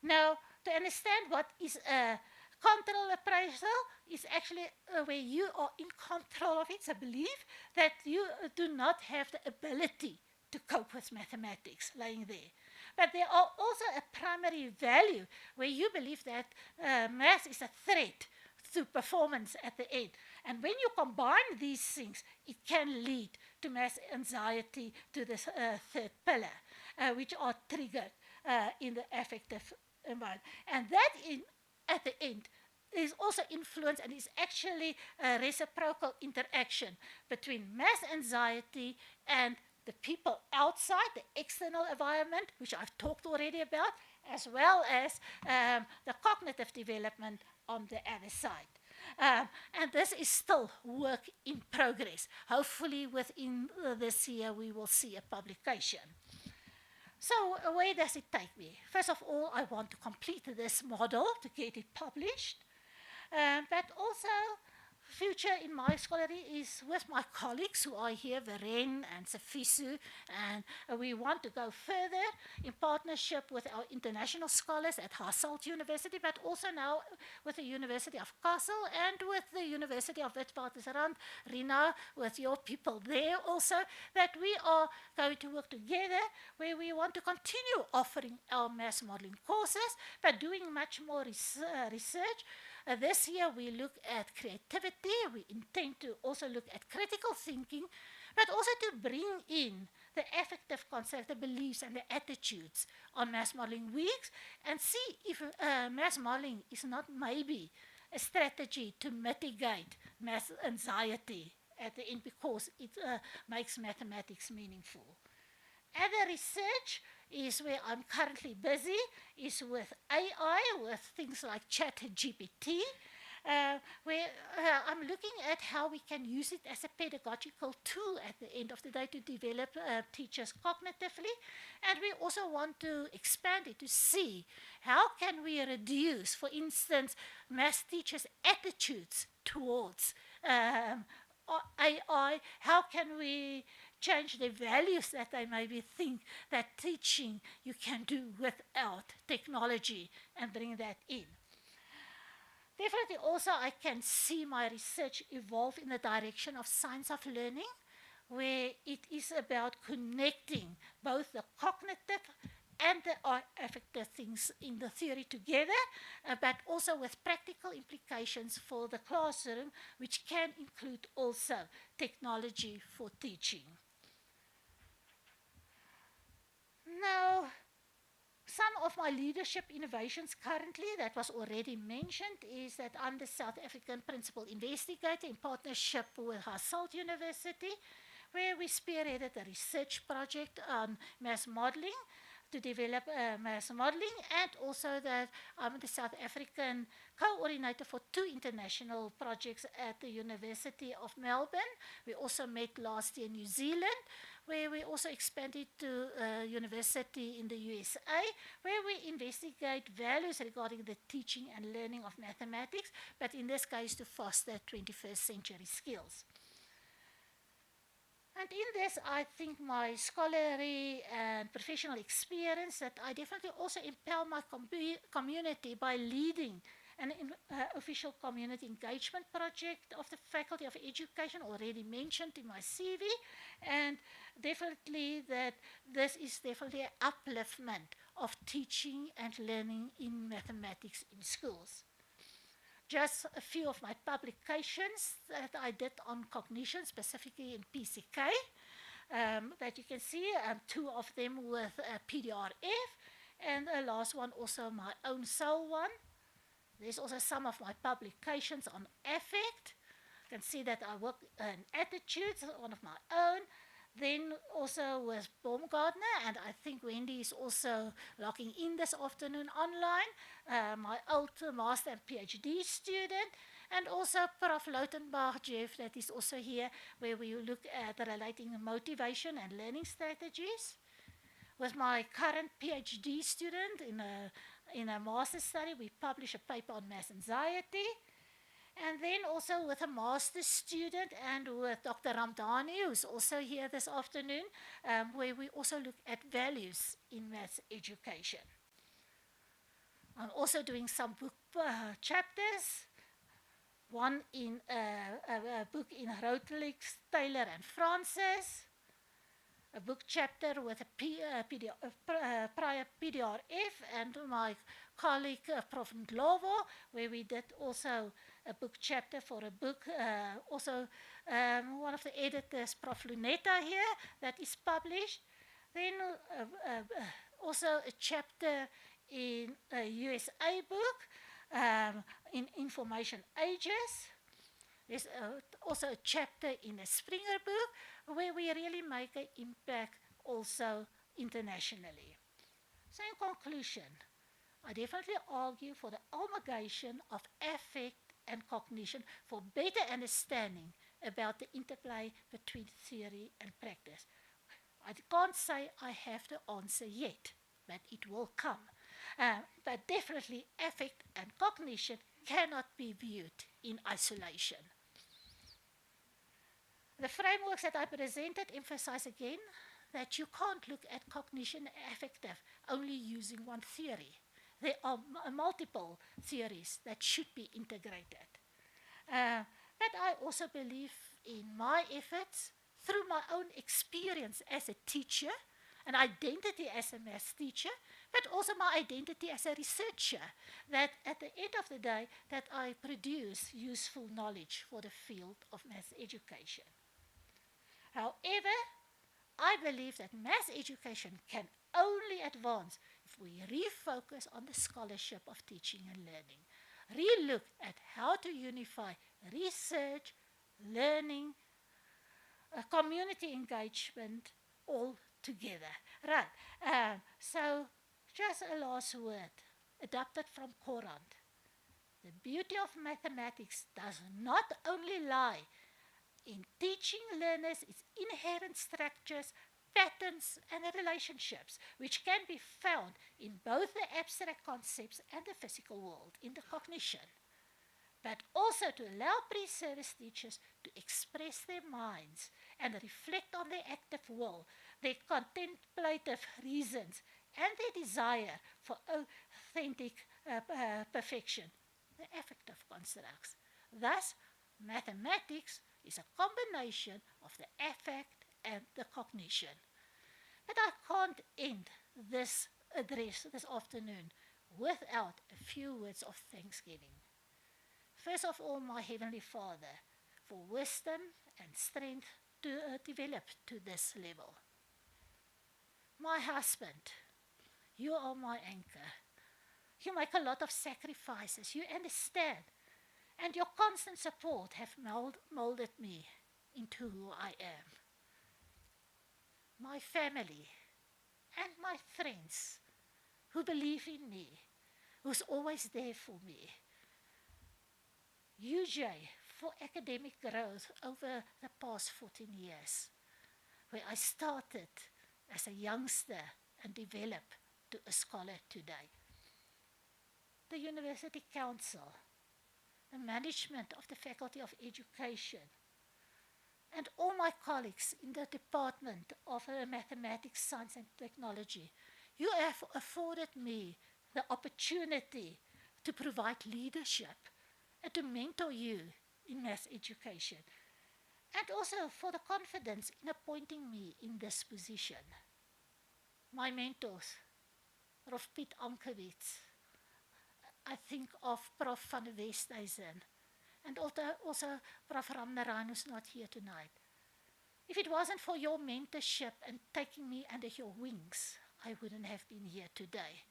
Now, to understand what is a control appraisal, is actually where you are in control of it. It's a belief that you do not have the ability to cope with mathematics lying there. But there are also a primary value where you believe that math is a threat to performance at the end. And when you combine these things, it can lead to mass anxiety to this third pillar, which are triggered in the affective environment. And that, at the end, is also influence and is actually a reciprocal interaction between mass anxiety and the people outside, the external environment, which I've talked already about, as well as the cognitive development on the other side. And this is still work in progress. Hopefully within this year we will see a publication. So where does it take me? First of all, I want to complete this model to get it published. But also, future in my scholarly is with my colleagues who are here, Veren and Safisu, and we want to go further in partnership with our international scholars at Hasselt University, but also now with the University of Kassel and with the University of Witwatersrand, Rina, with your people there also, that we are going to work together where we want to continue offering our mass modeling courses, but doing much more research. This year we look at creativity, we intend to also look at critical thinking, but also to bring in the affective concept, the beliefs and the attitudes on mass modeling weeks, and see if mass modeling is not maybe a strategy to mitigate mass anxiety at the end, because it makes mathematics meaningful. Other research is where I'm currently busy, is with AI, with things like ChatGPT, where I'm looking at how we can use it as a pedagogical tool at the end of the day to develop teachers cognitively. And we also want to expand it to see how can we reduce, for instance, math teachers' attitudes towards AI, how can we change the values that they maybe think that teaching you can do without technology, and bring that in. Definitely also I can see my research evolve in the direction of science of learning, where it is about connecting both the cognitive and the affective things in the theory together, but also with practical implications for the classroom, which can include also technology for teaching. Now, some of my leadership innovations currently that was already mentioned is that I'm the South African Principal Investigator in partnership with Hasselt University, where we spearheaded a research project on mass modeling to develop mass modeling, and also that I'm the South African coordinator for 2 international projects at the University of Melbourne. We also met last year in New Zealand, where we also expanded to a university in the USA, where we investigate values regarding the teaching and learning of mathematics, but in this case to foster 21st century skills. And in this, I think my scholarly and professional experience that I definitely also empower my community by leading an official community engagement project of the Faculty of Education, already mentioned in my CV, and definitely that this is definitely an upliftment of teaching and learning in mathematics in schools. Just a few of my publications that I did on cognition, specifically in PCK, that you can see, 2 of them with PDRF, and the last one also my own sole one. There's also some of my publications on affect. You can see that I work in attitudes, one of my own. Then also with Baumgartner, and I think Wendy is also logging in this afternoon online, my old master and PhD student, and also Prof. Lautenbach Jeff, that is also here, where we look at relating motivation and learning strategies. With my current PhD student in a master's study, we publish a paper on mass anxiety. And then also with a master's student and with Dr. Ramdani, who's also here this afternoon, where we also look at values in maths education. I'm also doing some book chapters, one in a book in Rotelix, Taylor and Francis, a book chapter with a prior PDRF, and my colleague Prof. Ndlovo, where we did also a book chapter for a book, also one of the editors, Prof. Lunetta here, that is published. Then also a chapter in a USA book, in Information Ages. There's also a chapter in a Springer book, where we really make an impact also internationally. So in conclusion, I definitely argue for the amalgamation of affect and cognition for better understanding about the interplay between theory and practice. I can't say I have the answer yet, but it will come. But definitely affect and cognition cannot be viewed in isolation. The frameworks that I presented emphasize again that you can't look at cognition and affective only using one theory. There are multiple theories that should be integrated. But I also believe in my efforts through my own experience as a teacher, an identity as a maths teacher, but also my identity as a researcher, that at the end of the day, that I produce useful knowledge for the field of maths education. However, I believe that maths education can only advance if we refocus on the scholarship of teaching and learning, relook at how to unify research, learning, community engagement all together. Right, so just a last word, adapted from Courant. The beauty of mathematics does not only lie in teaching learners its inherent structures, patterns, and relationships, which can be found in both the abstract concepts and the physical world, in the cognition, but also to allow pre-service teachers to express their minds and reflect on their active will, their contemplative reasons, and their desire for authentic perfection, the affective constructs. Thus, mathematics is a combination of the affect and the cognition. But I can't end this address this afternoon without a few words of thanksgiving. First of all, my Heavenly Father, for wisdom and strength to develop to this level. My husband, you are my anchor. You make a lot of sacrifices, you understand, and your constant support have molded me into who I am. My family and my friends who believe in me, who's always there for me. UJ for academic growth over the past 14 years, where I started as a youngster and developed to a scholar today. The University Council, the management of the Faculty of Education, and all my colleagues in the Department of Mathematics, Science and Technology, you have afforded me the opportunity to provide leadership and to mentor you in math education, and also for the confidence in appointing me in this position. My mentors, Prof. Piet Ankerwitz, I think of Prof. van der Westhuizen, and also Prof. Ramnarayan, who's not here tonight. If it wasn't for your mentorship and taking me under your wings, I wouldn't have been here today.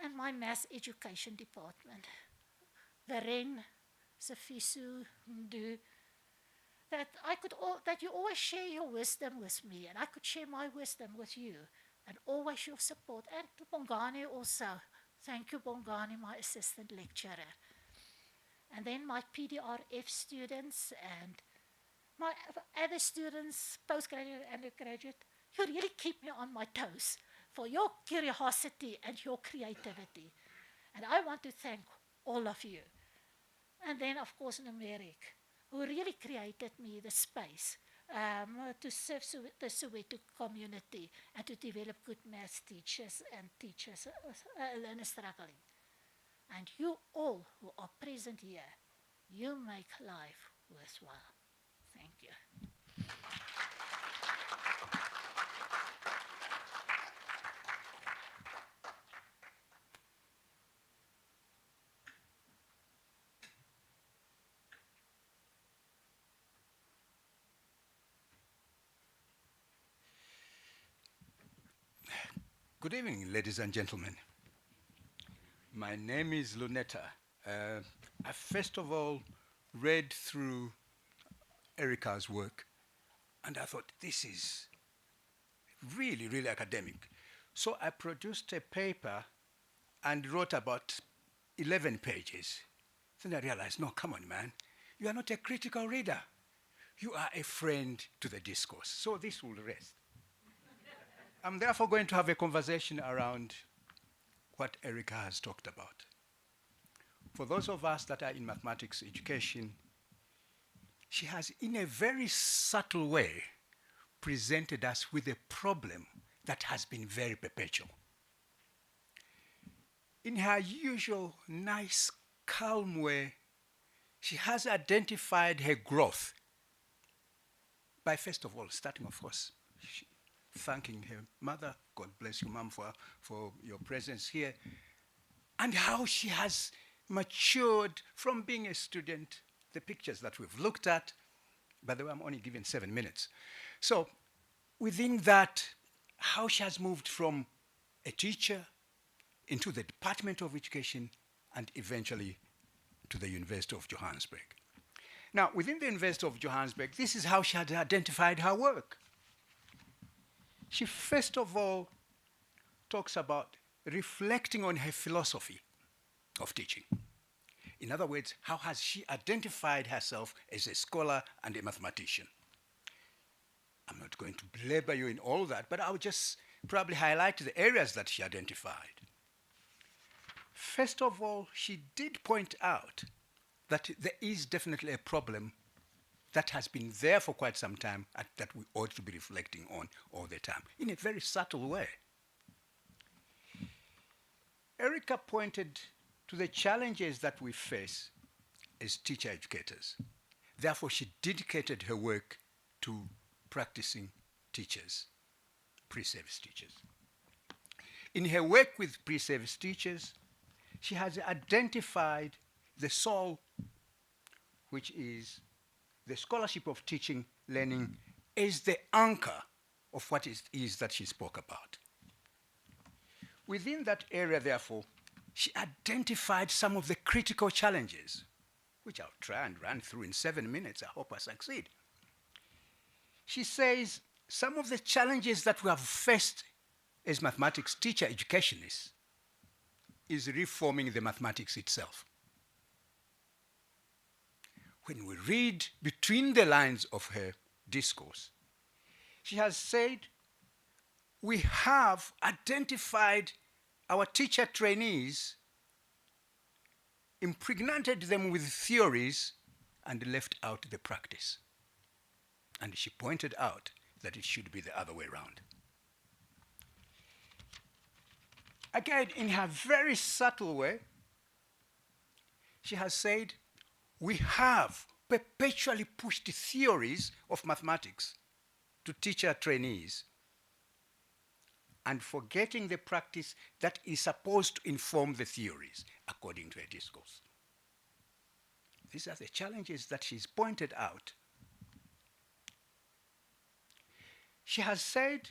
And my maths education department, Varen, Safisu, Mdu, that you always share your wisdom with me, and I could share my wisdom with you, and always your support. And to Bongani also. Thank you, Bongani, my assistant lecturer. And then my PDRF students and my other students, postgraduate and undergraduate, you really keep me on my toes for your curiosity and your creativity. And I want to thank all of you. And then, of course, Numeric, who really created me the space to serve the Soweto community and to develop good maths teachers and learners struggling. And you all who are present here, you make life worthwhile. Thank you. Good evening, ladies and gentlemen. My name is Luneta. I first of all read through Erica's work, and I thought, this is really, really academic. So I produced a paper and wrote about 11 pages. Then I realized, no, come on, man. You are not a critical reader. You are a friend to the discourse. So this will rest. I'm therefore going to have a conversation around what Erica has talked about. For those of us that are in mathematics education, she has, in a very subtle way, presented us with a problem that has been very perpetual. In her usual nice, calm way, she has identified her growth by, first of all, starting, of course, thanking her mother, God bless you, Mom, for your presence here, and how she has matured from being a student, the pictures that we've looked at. By the way, I'm only given 7 minutes. So within that, how she has moved from a teacher into the Department of Education and eventually to the University of Johannesburg. Now, within the University of Johannesburg, this is how she had identified her work. She first of all talks about reflecting on her philosophy of teaching. In other words, how has she identified herself as a scholar and a mathematician? I'm not going to belabor you in all that, but I'll just probably highlight the areas that she identified. First of all, she did point out that there is definitely a problem that has been there for quite some time that we ought to be reflecting on all the time, in a very subtle way. Erica pointed to the challenges that we face as teacher educators. Therefore, she dedicated her work to practicing teachers, pre-service teachers. In her work with pre-service teachers, she has identified the SOL, which is the Scholarship of Teaching Learning, as the anchor of what it is that she spoke about. Within that area, therefore, she identified some of the critical challenges, which I'll try and run through in 7 minutes. I hope I succeed. She says some of the challenges that we have faced as mathematics teacher educationists is reforming the mathematics itself. When we read between the lines of her discourse, she has said, we have identified our teacher trainees, impregnated them with theories, and left out the practice. And she pointed out that it should be the other way around. Again, in her very subtle way, she has said, we have perpetually pushed theories of mathematics to teacher trainees and forgetting the practice that is supposed to inform the theories, according to her discourse. These are the challenges that she's pointed out. She has said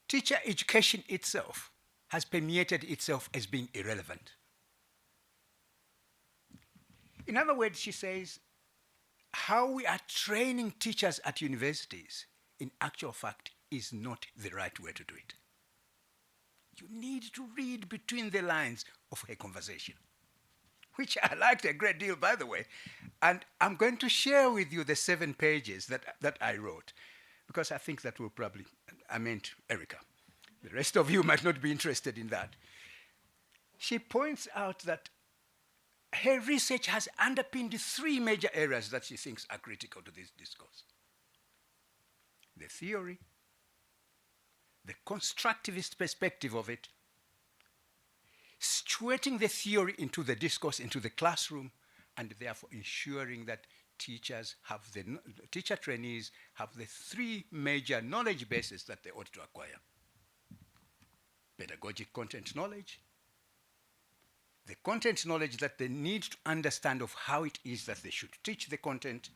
teacher education itself has permeated itself as being irrelevant. In other words, she says, how we are training teachers at universities, in actual fact, is not the right way to do it. You need to read between the lines of her conversation, which I liked a great deal, by the way. And I'm going to share with you the 7 pages that I wrote, because I think that will probably, I meant Erica. The rest of you might not be interested in that. She points out that her research has underpinned 3 major areas that she thinks are critical to this discourse: the theory, the constructivist perspective of it, situating the theory into the discourse, into the classroom, and therefore ensuring that teachers have teacher trainees have the 3 major knowledge bases that they ought to acquire: pedagogic content knowledge, the content knowledge that they need to understand of how it is that they should teach the content,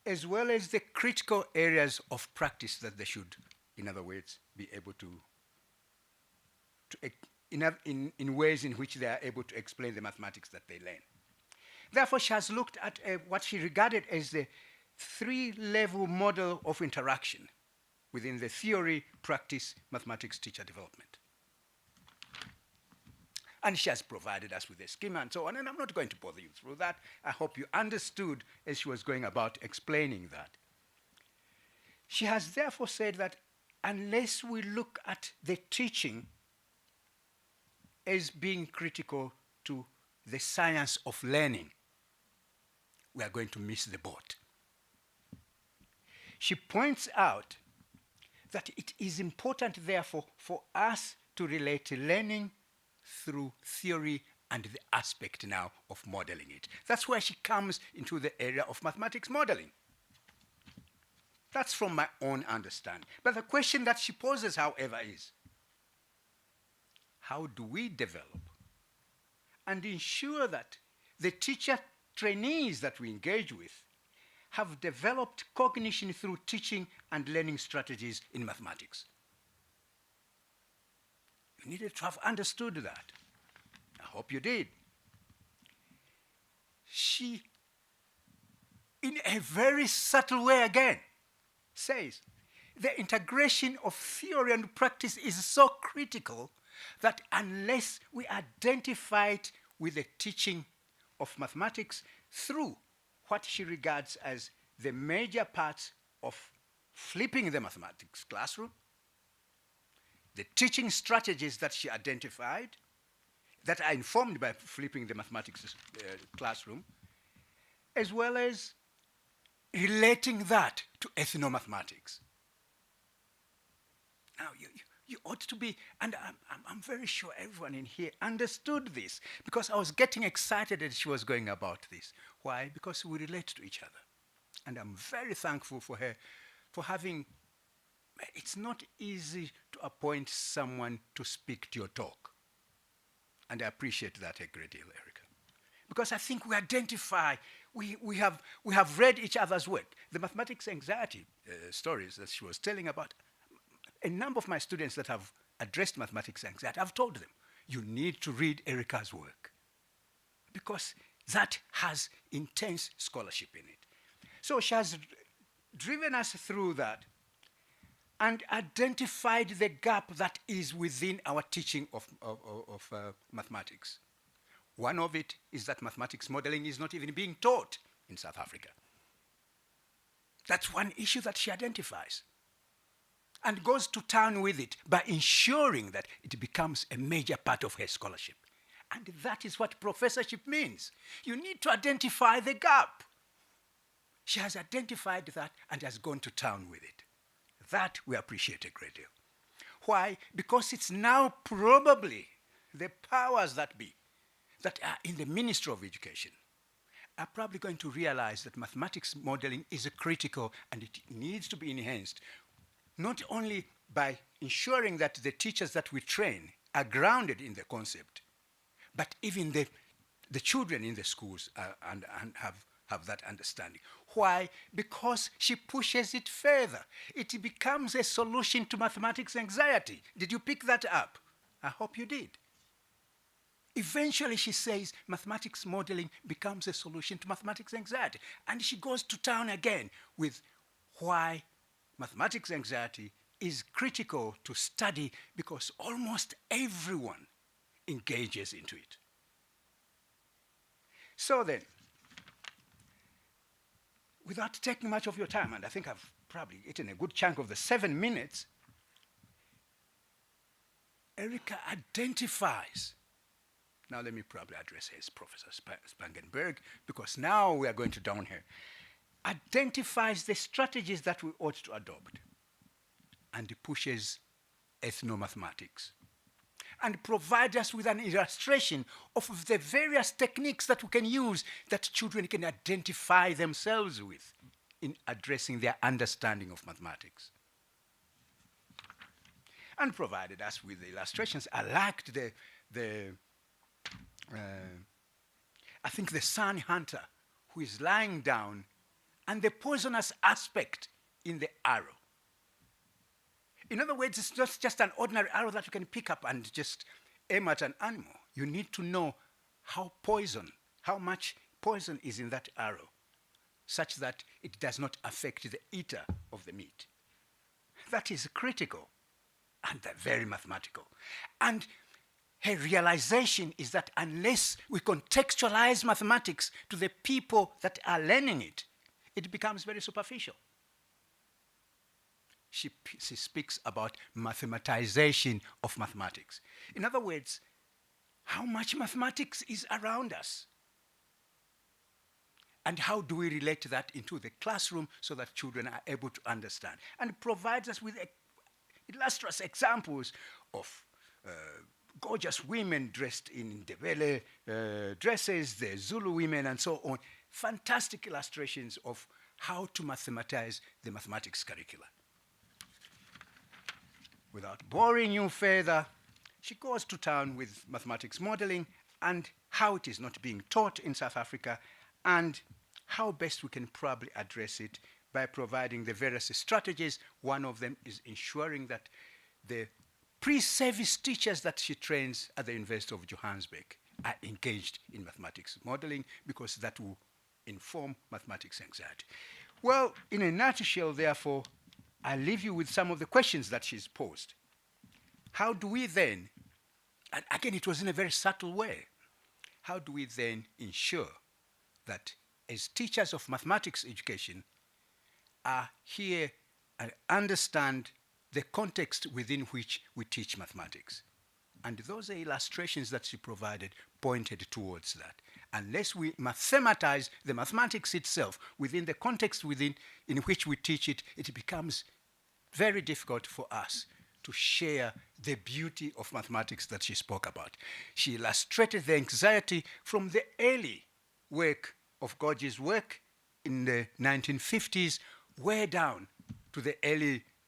as well as the critical areas of practice that they should, in other words, be able to in ways in which they are able to explain the mathematics that they learn. Therefore, she has looked at what she regarded as the 3-level model of interaction within the theory, practice, mathematics teacher development. And she has provided us with a schema and so on, and I'm not going to bother you through that. I hope you understood as she was going about explaining that. She has therefore said that unless we look at the teaching as being critical to the science of learning, we are going to miss the boat. She points out that it is important, therefore, for us to relate learning through theory and the aspect now of modeling it. That's where she comes into the area of mathematics modeling. That's from my own understanding. But the question that she poses, however, is, how do we develop and ensure that the teacher trainees that we engage with have developed cognition through teaching and learning strategies in mathematics? You needed to have understood that. I hope you did. She, in a very subtle way again, says the integration of theory and practice is so critical that unless we identify it with the teaching of mathematics through what she regards as the major parts of flipping the mathematics classroom, the teaching strategies that she identified that are informed by flipping the mathematics classroom, as well as relating that to ethnomathematics. Now, you ought to be, and I'm very sure everyone in here understood this, because I was getting excited as she was going about this. Why? Because we relate to each other. And I'm very thankful for her for having, it's not easy to appoint someone to speak to your talk. And I appreciate that a great deal, Erica. Because I think we identify, we have read each other's work. The mathematics anxiety stories that she was telling about, a number of my students that have addressed mathematics anxiety, I've told them, you need to read Erica's work because that has intense scholarship in it. So she has driven us through that and identified the gap that is within our teaching of mathematics. One of it is that mathematics modeling is not even being taught in South Africa. That's one issue that she identifies and goes to town with it by ensuring that it becomes a major part of her scholarship. And that is what professorship means. You need to identify the gap. She has identified that and has gone to town with it. That we appreciate a great deal. Why? Because it's now probably the powers that be that are in the Ministry of Education are probably going to realize that mathematics modeling is critical and it needs to be enhanced, not only by ensuring that the teachers that we train are grounded in the concept, but even the children in the schools and have that understanding. Why? Because she pushes it further. It becomes a solution to mathematics anxiety. Did you pick that up? I hope you did. Eventually, she says mathematics modeling becomes a solution to mathematics anxiety. And she goes to town again with why mathematics anxiety is critical to study because almost everyone engages into it. So then, without taking much of your time, and I think I've probably eaten a good chunk of the 7 minutes, Erica identifies. Now let me probably address her as Professor Spangenberg, because now we are going to down here. Identifies the strategies that we ought to adopt and pushes ethnomathematics and provides us with an illustration of the various techniques that we can use that children can identify themselves with in addressing their understanding of mathematics. And provided us with the illustrations. I liked I think the sun hunter who is lying down and the poisonous aspect in the arrow. In other words, it's not just an ordinary arrow that you can pick up and just aim at an animal. You need to know how much poison is in that arrow, such that it does not affect the eater of the meat. That is critical and very mathematical. And her realization is that unless we contextualize mathematics to the people that are learning it, it becomes very superficial. She speaks about mathematization of mathematics. In other words, how much mathematics is around us? And how do we relate that into the classroom so that children are able to understand? And provides us with illustrious examples of gorgeous women dressed in Ndebele dresses, the Zulu women, and so on. Fantastic illustrations of how to mathematize the mathematics curricula. Without boring you further, she goes to town with mathematics modeling and how it is not being taught in South Africa and how best we can probably address it by providing the various strategies. One of them is ensuring that the pre-service teachers that she trains at the University of Johannesburg are engaged in mathematics modeling because that will inform mathematics anxiety. Well, in a nutshell, therefore, I leave you with some of the questions that she's posed. How do we then, and again, it was in a very subtle way, how do we then ensure that as teachers of mathematics education are here and understand the context within which we teach mathematics? And those illustrations that she provided pointed towards that. Unless we mathematize the mathematics itself within the context in which we teach it, it becomes very difficult for us to share the beauty of mathematics that she spoke about. She illustrated the anxiety from the early work of Gorge's work in the 1950s, way down to the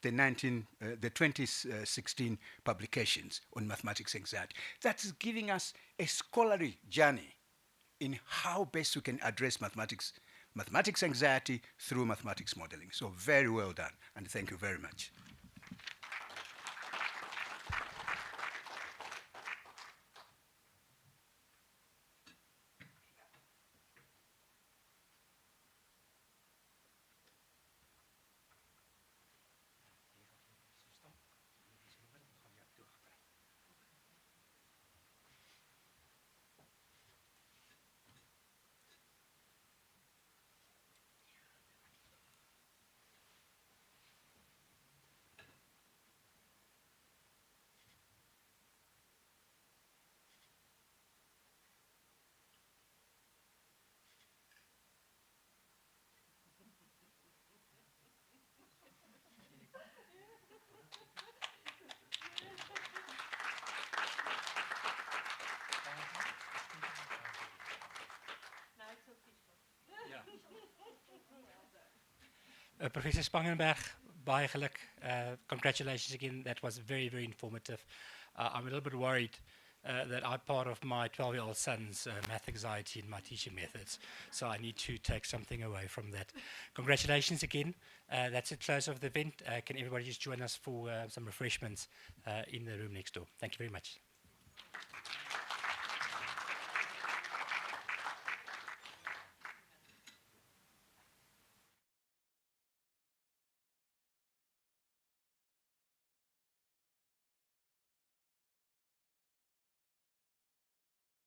2016 publications on mathematics anxiety. That's giving us a scholarly journey in how best we can address mathematics anxiety through mathematics modeling. So very well done, and thank you very much. Professor Spangenberg, baie geluk. Congratulations again. That was very, very informative. I'm a little bit worried that I'm part of my 12-year-old son's math anxiety in my teaching methods. So I need to take something away from that. Congratulations again. That's the close of the event. Can everybody just join us for some refreshments in the room next door? Thank you very much.